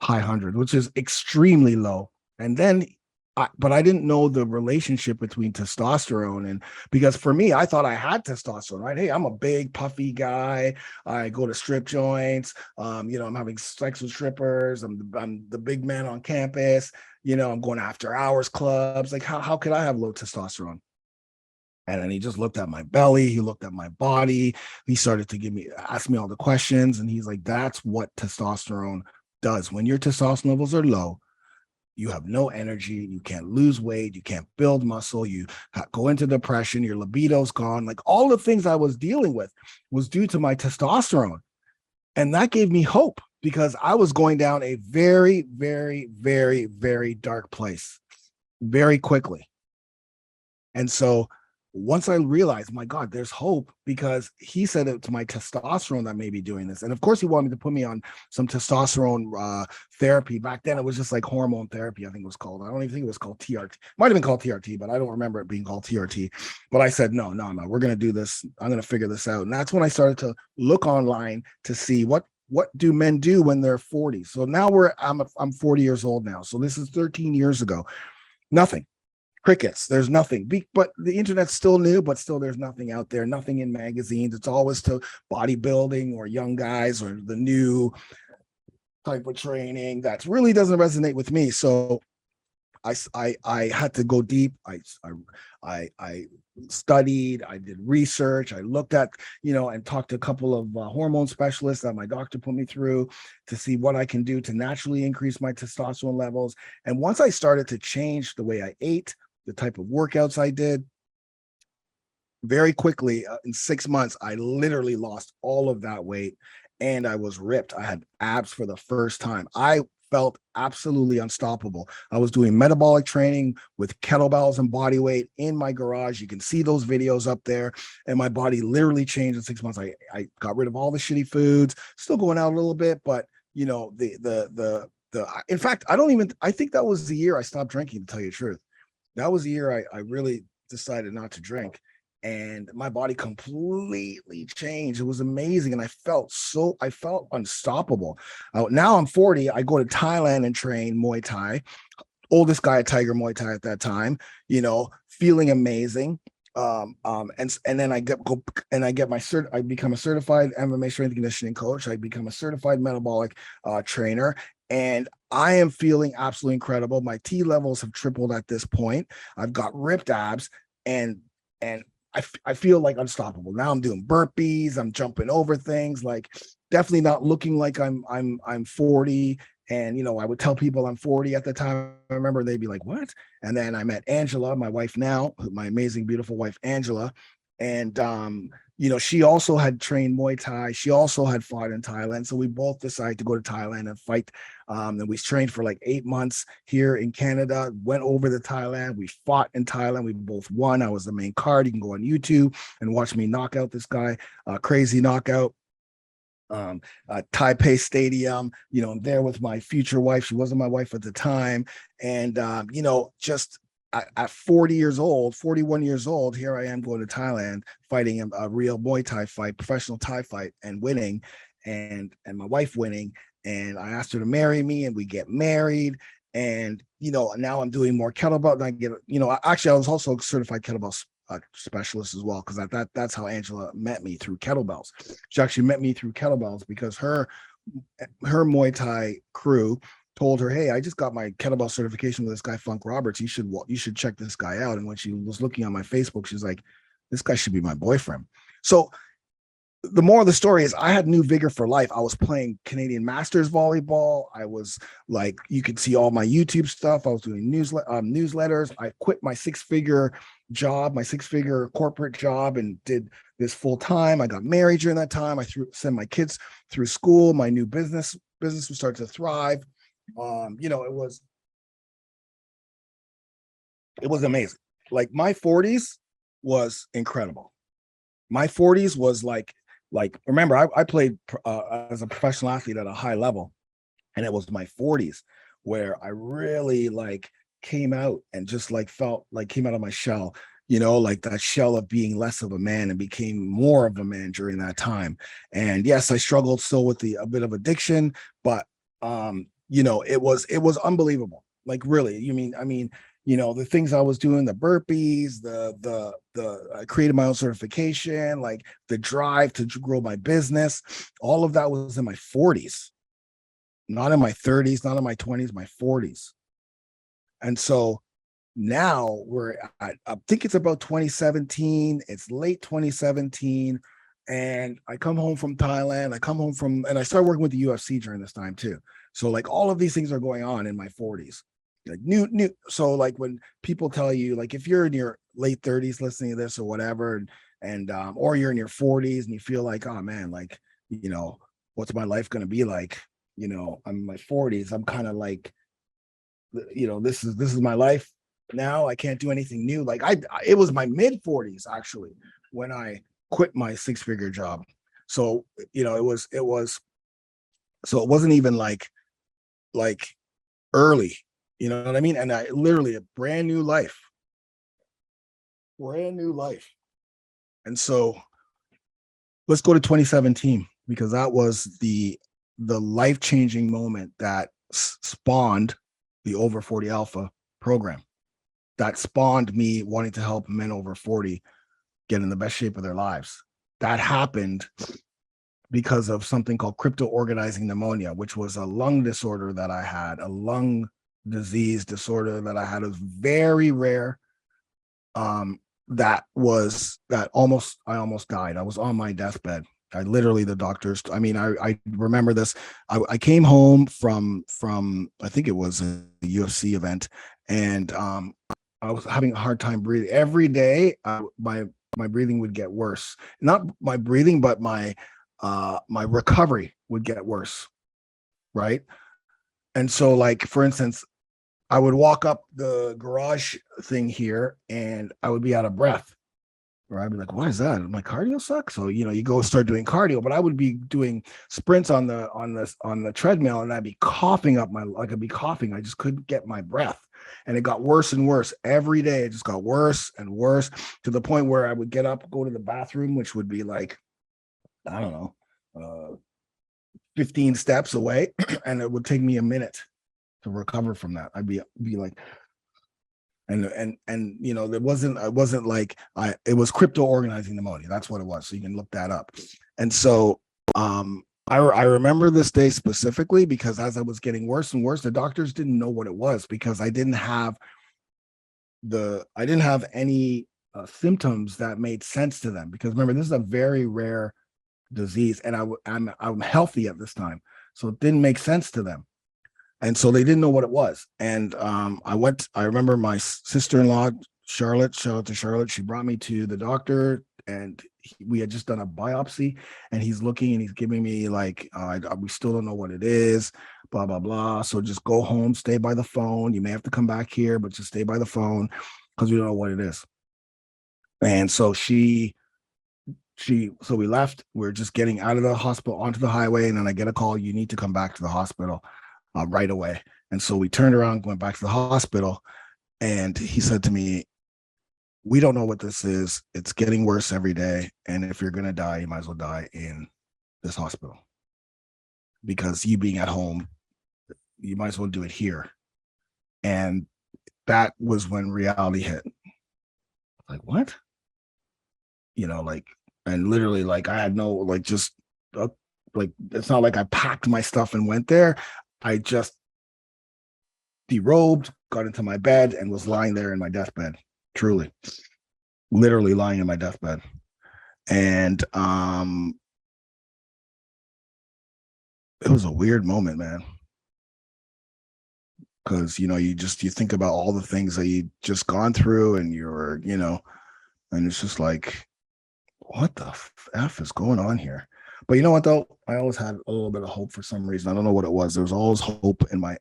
high hundred, which is extremely low. And then, but I didn't know the relationship between testosterone, and because for me, I thought I had testosterone, right? Hey, I'm a big puffy guy. I go to strip joints. I'm having sex with strippers. I'm the big man on campus. I'm going after hours clubs. Like, how could I have low testosterone? And then he just looked at my belly. He looked at my body. He started to ask me all the questions. And he's like, that's what testosterone does. When your testosterone levels are low, you have no energy. You can't lose weight. You can't build muscle. You go into depression. Your libido's gone. Like, all the things I was dealing with was due to my testosterone. And that gave me hope, because I was going down a very, very, very, very dark place very quickly. And so once I realized, my God, there's hope, because he said it to my testosterone that may be doing this. And of course, he wanted me to put me on some testosterone therapy. Back then, it was just like hormone therapy, I think it was called. I don't even think it was called TRT. Might have been called TRT, but I don't remember it being called TRT. But I said, no, we're going to do this. I'm going to figure this out. And that's when I started to look online to see what do men do when they're 40. So now I'm 40 years old now. So this is 13 years ago. Nothing. Crickets. There's nothing. But the internet's still new, but still there's nothing out there, nothing in magazines. It's always to bodybuilding or young guys or the new type of training that really doesn't resonate with me. So I had to go deep. I studied, I did research, I looked at, and talked to a couple of hormone specialists that my doctor put me through to see what I can do to naturally increase my testosterone levels. And once I started to change the way I ate, the type of workouts I did, very quickly, in 6 months, I literally lost all of that weight, and I was ripped. I had abs for the first time. I felt absolutely unstoppable. I was doing metabolic training with kettlebells and body weight in my garage. You can see those videos up there, and my body literally changed in 6 months. I got rid of all the shitty foods, still going out a little bit, but in fact, I think that was the year I stopped drinking, to tell you the truth. That was the year I really decided not to drink, and my body completely changed. It was amazing, and I felt unstoppable. Now I'm 40. I go to Thailand and train Muay Thai. Oldest guy at Tiger Muay Thai at that time. Feeling amazing. And then I get my cert. I become a certified MMA strength and conditioning coach. I become a certified metabolic trainer, and I am feeling absolutely incredible. My T levels have tripled at this point. I've got ripped abs, and I feel like unstoppable. Now I'm doing burpees. I'm jumping over things. Like, definitely not looking like I'm 40. And I would tell people I'm 40 at the time. I remember they'd be like, "What?" And then I met Angela, my wife now, my amazing, beautiful wife Angela, and she also had trained Muay Thai. She also had fought in Thailand, so we both decided to go to Thailand and fight. And we trained for like 8 months here in Canada. Went over to Thailand. We fought in Thailand. We both won. I was the main card. You can go on YouTube and watch me knock out this guy, crazy knockout. Taipei Stadium. I'm there with my future wife. She wasn't my wife at the time. And, just at 40 years old, 41 years old, here I am going to Thailand, fighting a real Muay Thai fight, professional Thai fight, and winning, and my wife winning. And I asked her to marry me, and we get married. And, now I'm doing more kettlebell. And I get, actually, I was also a certified kettlebell specialist as well, because that's how Angela met me, through kettlebells. She actually met me through kettlebells because her Muay Thai crew told her, "Hey, I just got my kettlebell certification with this guy Funk Roberts. You should check this guy out." And when she was looking on my Facebook, she's like, "This guy should be my boyfriend." So the moral of the story is I had new vigor for life. I was playing Canadian Masters volleyball. I was like, you could see all my YouTube stuff. I was doing newsletters. I quit my six-figure corporate job, and did this full time. I got married during that time. I sent my kids through school. My new business would start to thrive. It was amazing. Like, my 40s was incredible. My 40s was like remember, I played as a professional athlete at a high level, and it was my 40s where I really came out and just felt like came out of my shell, like that shell of being less of a man, and became more of a man during that time. And yes, I struggled still with a bit of addiction, but it was unbelievable. Like, really, the things I was doing, the burpees, the I created my own certification, like the drive to grow my business, all of that was in my 40s, not in my 30s, not in my 20s, my 40s. And so now I think it's about 2017. It's late 2017. And I come home from Thailand. And I started working with the UFC during this time too. So all of these things are going on in my 40s. New. So when people tell you, if you're in your late 30s listening to this or whatever, and or you're in your 40s and you feel like, oh man, what's my life going to be like? I'm in my 40s. I'm kind of this is my life now. I can't do anything new. It was my mid 40s actually when I quit my six-figure job. So it wasn't even like early. You know what I mean? And I literally a brand new life. And so let's go to 2017, because that was the life-changing moment that spawned the Over 40 Alpha program. That spawned me wanting to help men over 40 get in the best shape of their lives. That happened because of something called crypto-organizing pneumonia, which was a lung disorder that I had, a lung disease disorder that I had. It was very rare. I almost died. I was on my deathbed. The doctors, I remember this. I came home from I think it was a UFC event, and I was having a hard time breathing. Every day, my breathing would get worse. Not my breathing, but my recovery would get worse, right? And so, for instance, I would walk up the garage thing here, and I would be out of breath. Or I'd be like, "Why is that? My cardio sucks." So you go start doing cardio, but I would be doing sprints on the treadmill, and I'd be coughing up I'd be coughing. I just couldn't get my breath, and it got worse and worse every day. It just got worse and worse, to the point where I would get up, go to the bathroom, which would be I don't know, 15 steps away, and it would take me a minute to recover from that. I'd be like, and it wasn't it was crypto organizing pneumonia. That's what it was. So you can look that up. And so I remember this day specifically because as I was getting worse and worse, the doctors didn't know what it was, because I didn't have any symptoms that made sense to them, because remember, this is a very rare disease, and I'm healthy at this time, so it didn't make sense to them. And so they didn't know what it was. And I remember my sister-in-law, Charlotte, shout out to Charlotte, she brought me to the doctor, and we had just done a biopsy, and he's looking and he's giving me we still don't know what it is, blah, blah, blah. So just go home, stay by the phone. You may have to come back here, but just stay by the phone because we don't know what it is. And so she so we left. We are just getting out of the hospital onto the highway, and then I get a call. You need to come back to the hospital right away. And so we turned around, went back to the hospital, and he said to me, "We don't know what this is. It's getting worse every day, and if you're gonna die, you might as well die in this hospital because you being at home, you might as well do it here." And that was when reality hit. Like, what? Like, and literally, like, I had no, like, just like, it's not like I packed my stuff and went there. I just derobed, got into my bed, and was lying there in my deathbed. Truly, literally lying in my deathbed. And it was a weird moment, man. Because you think about all the things that you just gone through, and and it's just like, what the f is going on here? But you know what though? I always had a little bit of hope for some reason. I don't know what it was. There was always hope in my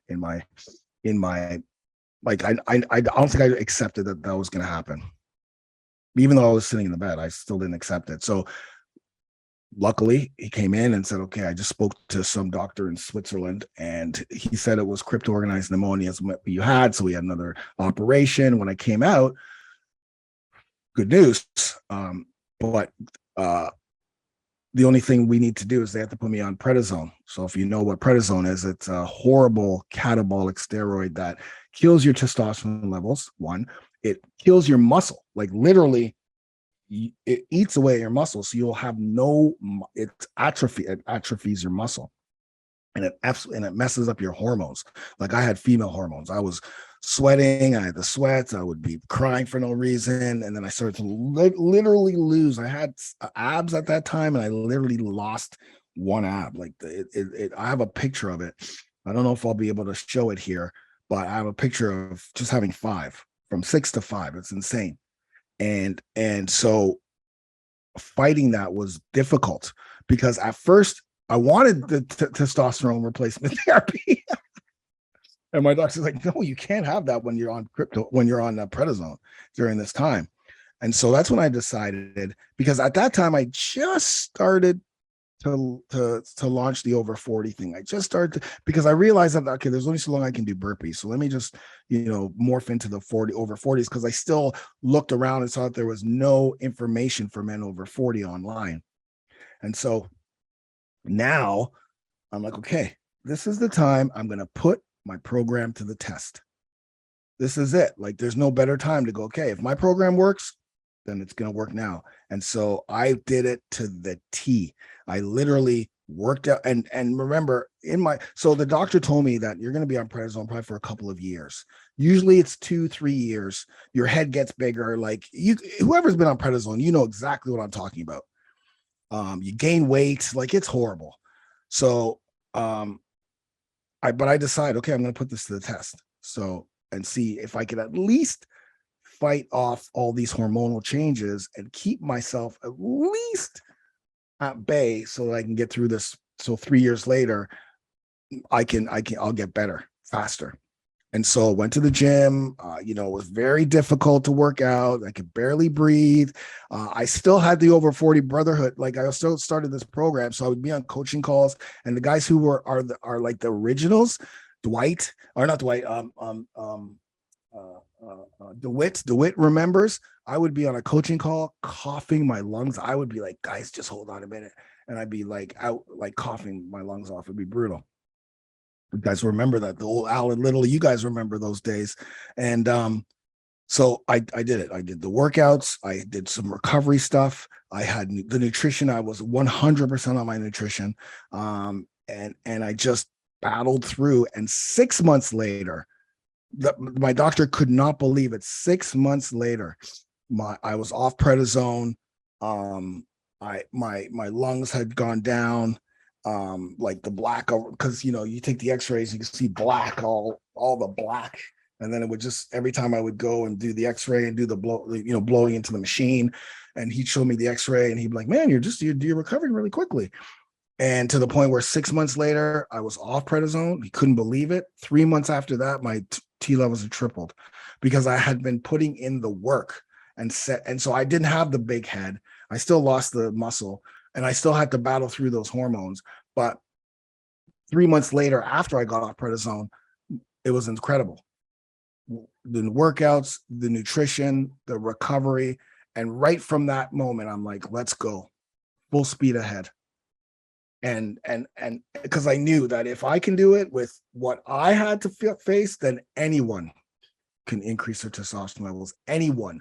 like I don't think I accepted that was going to happen. Even though I was sitting in the bed, I still didn't accept it. So luckily, he came in and said, "Okay, I just spoke to some doctor in Switzerland, and he said it was crypto-organized pneumonia as what you had. So we had another operation. When I came out, good news. But the only thing we need to do is they have to put me on prednisone. So if you know what prednisone is, it's a horrible catabolic steroid that kills your testosterone levels. One, it kills your muscle, like literally." It eats away your muscle, so you'll have it atrophies your muscle, and it messes up your hormones. Like I had female hormones. I was sweating, I had the sweats, I would be crying for no reason, and then I started to literally lose. I had abs at that time, and I literally lost one ab. Like I have a picture of it. I don't know if I'll be able to show it here, but I have a picture of just having 5 from 6 to 5. It's insane. And so fighting that was difficult because at first I wanted the testosterone replacement therapy. And my doctor's like, "No, you can't have that when you're on prednisone during this time." And so that's when I decided, because at that time I just started to launch the over 40 thing. I just started because I realized that, okay, there's only so long I can do burpees. So let me just, morph into the over 40s, because I still looked around and saw that there was no information for men over 40 online. And so now I'm like, okay, this is the time I'm going to put my program to the test. This is it. Like, there's no better time to go, okay, if my program works, then it's going to work now. And so I did it to the T. I literally worked out, and remember, so the doctor told me that you're going to be on prednisone probably for a couple of years. Usually it's 2-3 years. Your head gets bigger. Like, whoever's been on prednisone, you know exactly what I'm talking about. You gain weight, like it's horrible. So I decided, okay, I'm going to put this to the test. So, and see if I could at least fight off all these hormonal changes and keep myself at least at bay so that I can get through this. So 3 years later, I'll get better faster. And so I went to the gym. It was very difficult to work out. I could barely breathe. I still had the over 40 brotherhood. Like, I still started this program, so I would be on coaching calls, and the guys who are like the originals, DeWitt remembers. I would be on a coaching call, coughing my lungs. I would be like, "Guys, just hold on a minute," and I'd be like out, like coughing my lungs off. It'd be brutal. You guys remember that, the old Alan Little. You guys remember those days. And so I did it. I did the workouts. I did some recovery stuff. I had the nutrition. I was 100% on my nutrition. And I just battled through. And 6 months later, my doctor could not believe it. 6 months later, I was off prednisone. My lungs had gone down. Like the black, because you take the x-rays, you can see black, all the black. And then it would just, every time I would go and do the x-ray and do the blowing into the machine, and he'd show me the x-ray and he'd be like, "Man, you're recovering really quickly." And to the point where 6 months later, I was off prednisone. He couldn't believe it. 3 months after that, my T levels had tripled because I had been putting in the work and so I didn't have the big head. I still lost the muscle, and I still had to battle through those hormones. But 3 months later, after I got off prednisone, it was incredible. The workouts, the nutrition, the recovery. And right from that moment, I'm like, let's go full speed ahead. And because I knew that if I can do it with what I had to face, then anyone can increase their testosterone levels. Anyone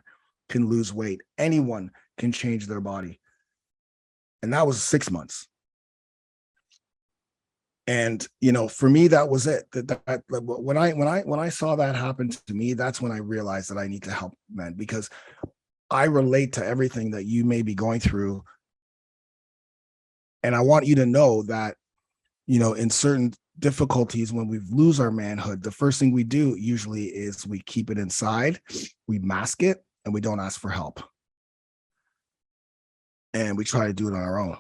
can lose weight. Anyone can change their body. And that was 6 months. And for me, that was it. That when I saw that happen to me, that's when I realized that I need to help men, because I relate to everything that you may be going through. And I want you to know that, in certain difficulties, when we lose our manhood, the first thing we do usually is we keep it inside, we mask it, and we don't ask for help. And we try to do it on our own.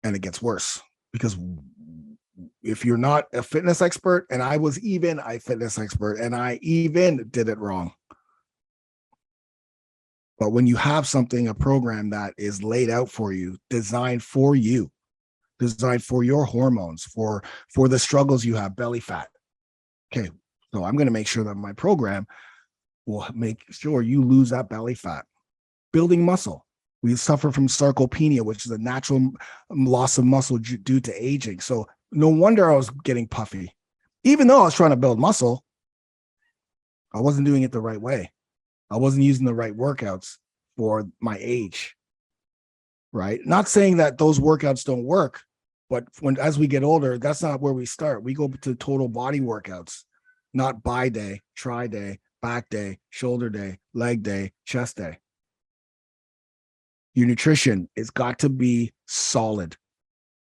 And it gets worse, because if you're not a fitness expert, and I was even a fitness expert, and I even did it wrong. But when you have a program that is laid out for you, designed for you, designed for your hormones, for the struggles you have, belly fat. Okay, so I'm going to make sure that my program will make sure you lose that belly fat. Building muscle. We suffer from sarcopenia, which is a natural loss of muscle due to aging. So no wonder I was getting puffy. Even though I was trying to build muscle, I wasn't doing it the right way. I wasn't using the right workouts for my age, right? Not saying that those workouts don't work, but as we get older, that's not where we start. We go to total body workouts, not bi day, tri day, back day, shoulder day, leg day, chest day. Your nutrition has got to be solid.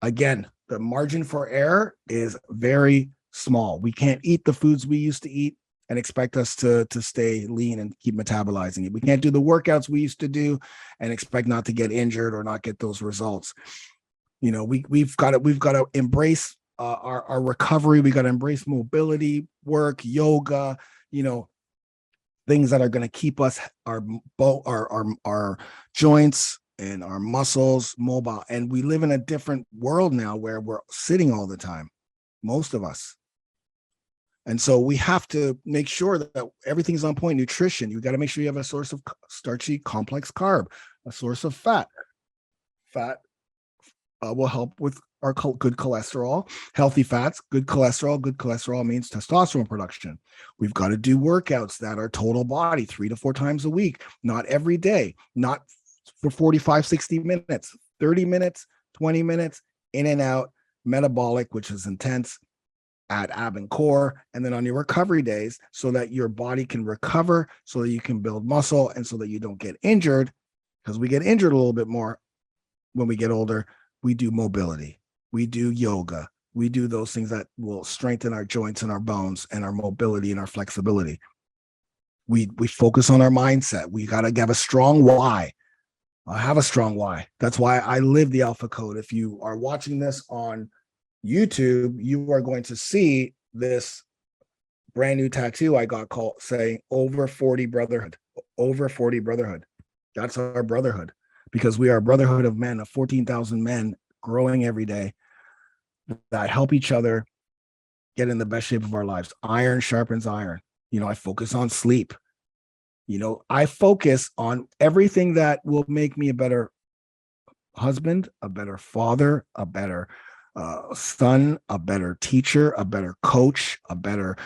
Again, the margin for error is very small. We can't eat the foods we used to eat and expect us to stay lean and keep metabolizing it. We can't do the workouts we used to do and expect not to get injured or not get those results. We've got to embrace our recovery. We got to embrace mobility, work, yoga, things that are going to keep us our joints and our muscles mobile. And we live in a different world now where we're sitting all the time, most of us. And so we have to make sure that everything's on point. Nutrition, you got to make sure you have a source of starchy complex carb, a source of fat. Fat will help with our good cholesterol, healthy fats, good cholesterol. Good cholesterol means testosterone production. We've got to do workouts that are total body 3 to 4 times a week, not every day, not for 45, 60 minutes, 30 minutes, 20 minutes, in and out, metabolic, which is intense, at ab and core, and then on your recovery days, so that your body can recover, so that you can build muscle, and so that you don't get injured, because we get injured a little bit more when we get older. We do mobility, we do yoga, we do those things that will strengthen our joints and our bones and our mobility and our flexibility. We focus on our mindset. We got to have a strong why. I have a strong why. That's why I live the Alpha Code. If you are watching this on YouTube, you are going to see this brand new tattoo I got called saying Over 40 Brotherhood. Over 40 Brotherhood. That's our brotherhood, because we are a brotherhood of men, of 14,000 men growing every day that help each other get in the best shape of our lives. Iron sharpens iron. I focus on sleep. I focus on everything that will make me a better husband, a better father, a better son, a better teacher, a better coach, a better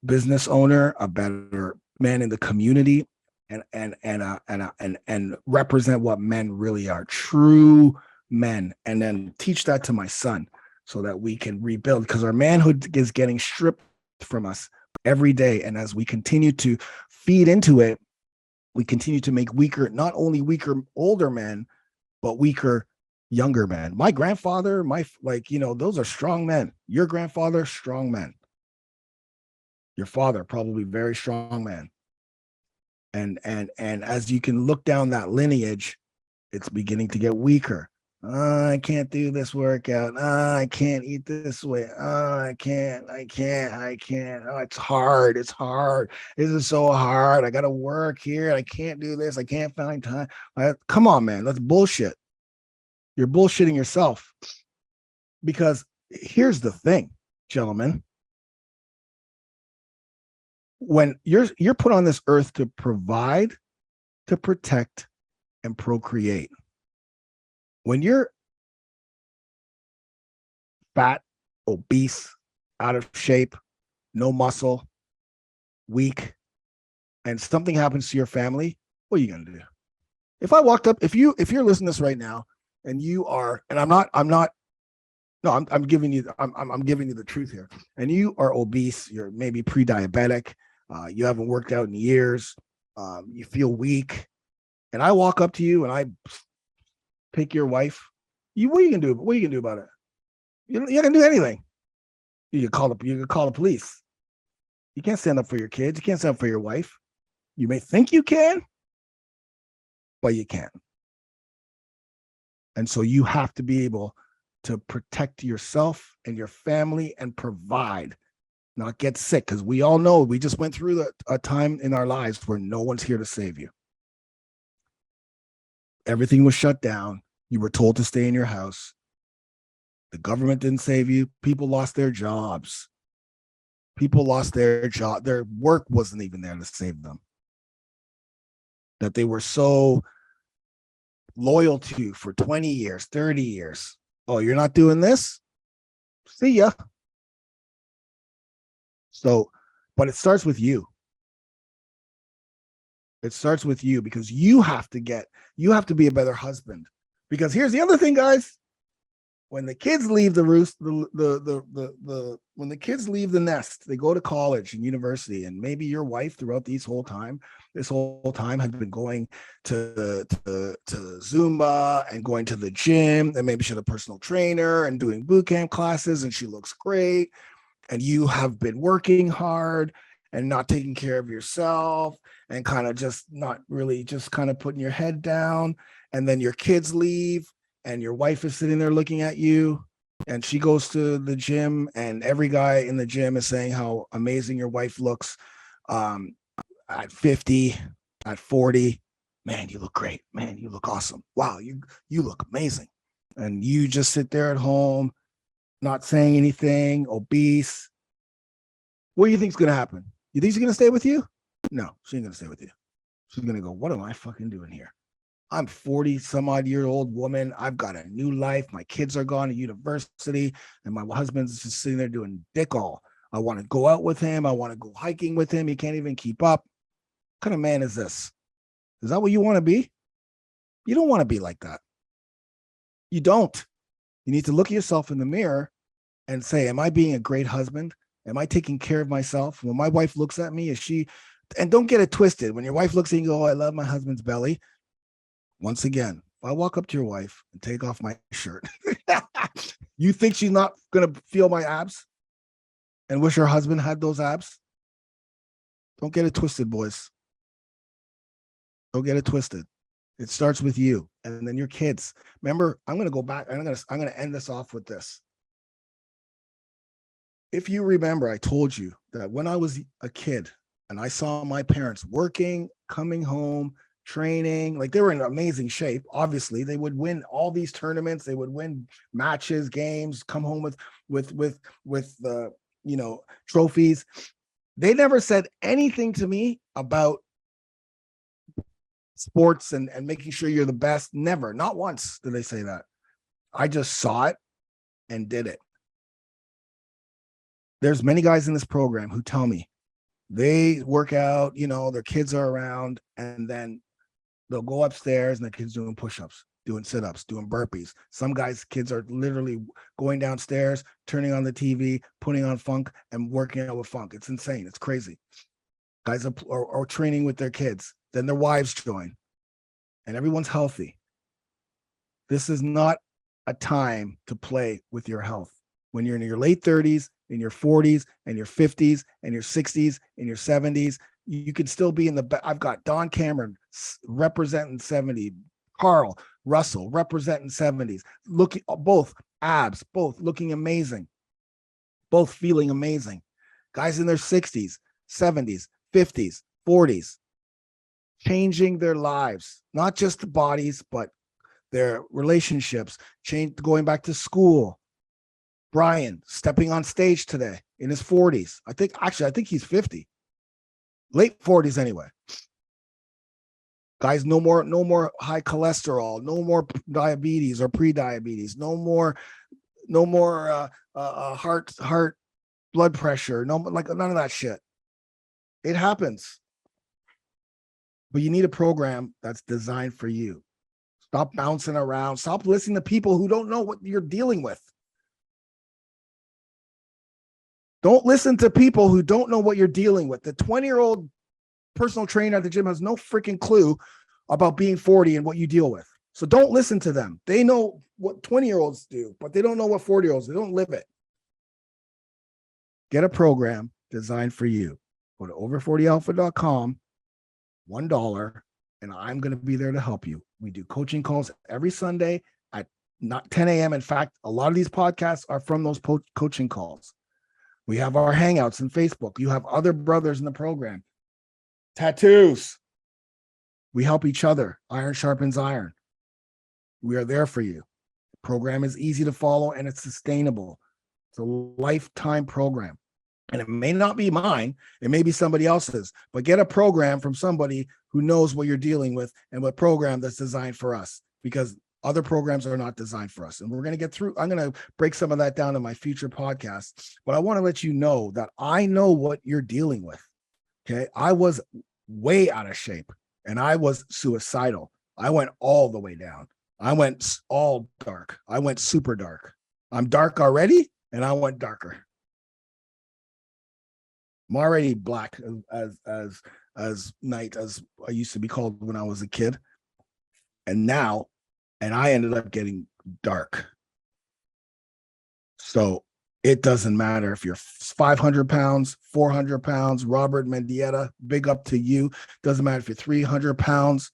business owner, a better man in the community, and represent what men really are, true men, and then teach that to my son so that we can rebuild, because our manhood is getting stripped from us every day. And as we continue to feed into it, we continue to make weaker, not only weaker older men, but weaker younger men. My grandfather, those are strong men. Your grandfather, strong men. Your father, probably very strong man. And as you can look down that lineage, it's beginning to get weaker. I can't do this workout. I can't eat this way. I can't. Oh, it's hard. It's hard. This is so hard. I got to work here. I can't do this. I can't find time. Come on, man. That's bullshit. You're bullshitting yourself. Because here's the thing, gentlemen. When you're put on this earth to provide, to protect, and procreate. When you're fat, obese, out of shape, no muscle, weak, and something happens to your family, what are you gonna do? If I walked up, if you're listening to this right now, and you are, and I'm giving you, I'm giving you the truth here, and you are obese, you're maybe pre-diabetic, you haven't worked out in years, you feel weak, and I walk up to you and I pick your wife, what are you gonna do? What are you gonna do about it? You're not gonna do anything. You can call the police. You can't stand up for your kids. You can't stand up for your wife. You may think you can, but you can't. And so you have to be able to protect yourself and your family and provide, not get sick. Because we all know we just went through a time in our lives where no one's here to save you. Everything was shut down. You were told to stay in your house. The government didn't save you. People lost their jobs. People lost their job. Their work wasn't even there to save them. That they were so loyal to for 20 years, 30 years. Oh, you're not doing this? See ya. So, but it starts with you. It starts with you because you have to be a better husband. Because here's the other thing, guys. When the kids leave the roost, when the kids leave the nest, they go to college and university, and maybe your wife throughout this whole time has been going to Zumba and going to the gym, and maybe she had a personal trainer and doing boot camp classes, and she looks great. And you have been working hard and not taking care of yourself and kind of just not really just kind of putting your head down. And then your kids leave and your wife is sitting there looking at you and she goes to the gym and every guy in the gym is saying how amazing your wife looks at 50, at 40. Man, you look great. Man, you look awesome. Wow, you look amazing. And you just sit there at home, not saying anything, obese. What do you think's going to happen? You think she's going to stay with you? No, she ain't going to stay with you. She's going to go, what am I fucking doing here? I'm 40 some odd year old woman. I've got a new life. My kids are gone to university and my husband's just sitting there doing dick all. I want to go out with him. I want to go hiking with him. He can't even keep up. What kind of man is this? Is that what you want to be? You don't want to be like that. You don't. You need to look at yourself in the mirror and say, am I being a great husband? Am I taking care of myself? When my wife looks at me, is she, and don't get it twisted. When your wife looks at you and go, oh, I love my husband's belly. Once again, if I walk up to your wife and take off my shirt, you think she's not going to feel my abs and wish her husband had those abs? Don't get it twisted, boys. Don't get it twisted. It starts with you and then your kids. Remember, I'm going to go back. I'm going to end this off with this. If you remember, I told you that when I was a kid and I saw my parents working, coming home, training, like they were in amazing shape. Obviously, they would win all these tournaments. They would win matches, games, come home with the trophies. They never said anything to me about sports and making sure you're the best. Never, not once did they say that. I just saw it and did it. There's many guys in this program who tell me they work out, their kids are around, and then they'll go upstairs and the kids doing push-ups, doing sit-ups, doing burpees. Some guys' kids are literally going downstairs, turning on the TV, putting on funk and working out with funk. It's insane. It's crazy. Guys are training with their kids. Then their wives join and everyone's healthy. This is not a time to play with your health. When you're in your late 30s, in your 40s, and your 50s, and your 60s, and your 70s, you could still be in the. I've got Don Cameron representing 70, Carl Russell representing 70s, looking both abs, both looking amazing, both feeling amazing. Guys in their 60s, 70s, 50s, 40s, changing their lives, not just the bodies, but their relationships, going back to school. Brian stepping on stage today in his 40s. I think he's 50, late 40s anyway. Guys, no more high cholesterol, no more diabetes or pre-diabetes, no more heart blood pressure, none of that shit. It happens. But you need a program that's designed for you. Stop bouncing around. Stop listening to people who don't know what you're dealing with. Don't listen to people who don't know what you're dealing with. The 20-year-old personal trainer at the gym has no freaking clue about being 40 and what you deal with. So don't listen to them. They know what 20-year-olds do, but they don't know what 40-year-olds do. They don't live it. Get a program designed for you. Go to over40alpha.com, $1, and I'm going to be there to help you. We do coaching calls every Sunday at not 10 a.m. In fact, a lot of these podcasts are from those coaching calls. We have our hangouts on Facebook. You have other brothers in the program. Tattoos. We help each other. Iron sharpens iron. We are there for you. The program is easy to follow and it's sustainable. It's a lifetime program. And it may not be mine. It may be somebody else's. But get a program from somebody who knows what you're dealing with and what program that's designed for us. Because other programs are not designed for us. And we're going to get through. I'm going to break some of that down in my future podcasts. But I want to let you know that I know what you're dealing with. Okay. I was way out of shape and I was suicidal. I went all the way down. I went all dark. I went super dark. I'm dark already and I went darker. I'm already black as night, as I used to be called when I was a kid. And I ended up getting dark. So it doesn't matter if you're 500 pounds, 400 pounds, Robert Mendieta, big up to you. Doesn't matter if you're 300 pounds.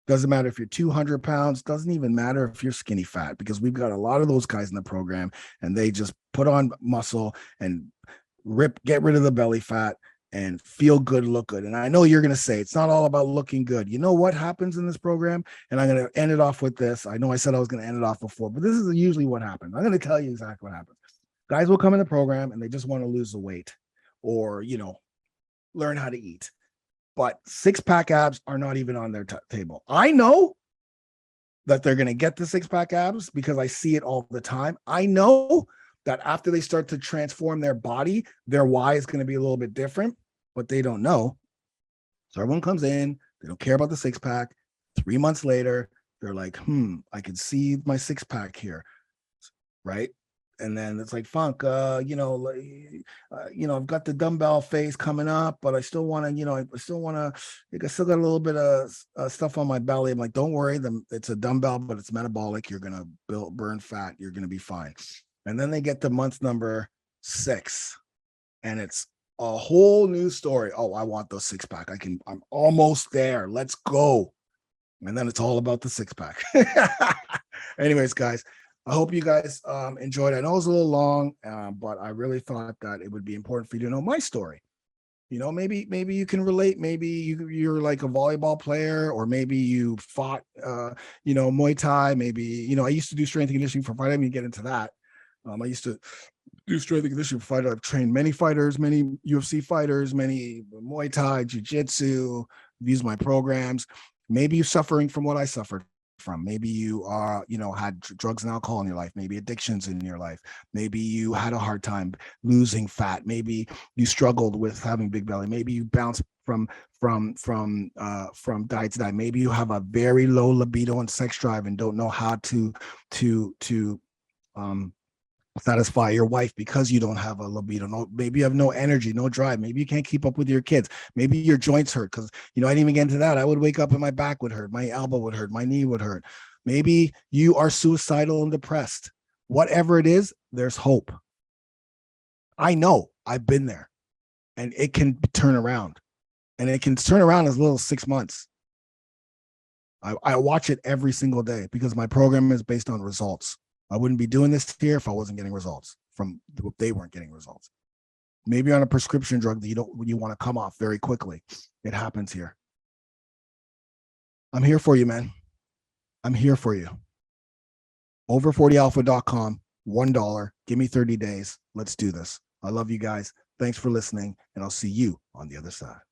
Doesn't matter if you're 200 pounds. Doesn't even matter if you're skinny fat, because we've got a lot of those guys in the program and they just put on muscle and get rid of the belly fat and feel good, look good. And I know you're going to say it's not all about looking good. You know what happens in this program? And I'm going to end it off with this. I know I said I was going to end it off before, but this is usually what happens. I'm going to tell you exactly what happens. Guys will come in the program and they just want to lose the weight or, learn how to eat. But six-pack abs are not even on their table. I know that they're going to get the six-pack abs because I see it all the time. I know that after they start to transform their body, their why is going to be a little bit different, but they don't know. So everyone comes in, they don't care about the six-pack. 3 months later, they're like, I can see my six-pack here, right? And then it's like, Funk, I've got the dumbbell phase coming up, but I still want to, I still got a little bit of stuff on my belly. I'm like, don't worry, it's a dumbbell, but it's metabolic. You're going to burn fat. You're going to be fine. And then they get to month number 6 and it's a whole new story. Oh, I want those six-pack. I'm almost there. Let's go. And then it's all about the six-pack. Anyways, guys, I hope you guys enjoyed it. I know it was a little long, but I really thought that it would be important for you to know my story. Maybe you can relate. Maybe you're like a volleyball player, or maybe you fought, Muay Thai. Maybe, I used to do strength and conditioning for fight. I didn't get into that. I used to do strength and conditioning for fighter. I've trained many fighters, many UFC fighters, many Muay Thai, Jiu-Jitsu, used my programs. Maybe you're suffering from what I suffered from. Maybe you had drugs and alcohol in your life, maybe addictions in your life, maybe you had a hard time losing fat, maybe you struggled with having big belly, maybe you bounced from diet to diet, maybe you have a very low libido and sex drive and don't know how to satisfy your wife because you don't have a libido. Maybe you have no energy, no drive. Maybe you can't keep up with your kids. Maybe your joints hurt because, I didn't even get into that. I would wake up and my back would hurt. My elbow would hurt. My knee would hurt. Maybe you are suicidal and depressed. Whatever it is, there's hope. I know I've been there and it can turn around, and it can turn around as little as 6 months. I watch it every single day because my program is based on results. I wouldn't be doing this here if I wasn't getting results they weren't getting results. Maybe on a prescription drug that you want to come off very quickly. It happens here. I'm here for you, man. I'm here for you. Over40alpha.com, $1. Give me 30 days. Let's do this. I love you guys. Thanks for listening, and I'll see you on the other side.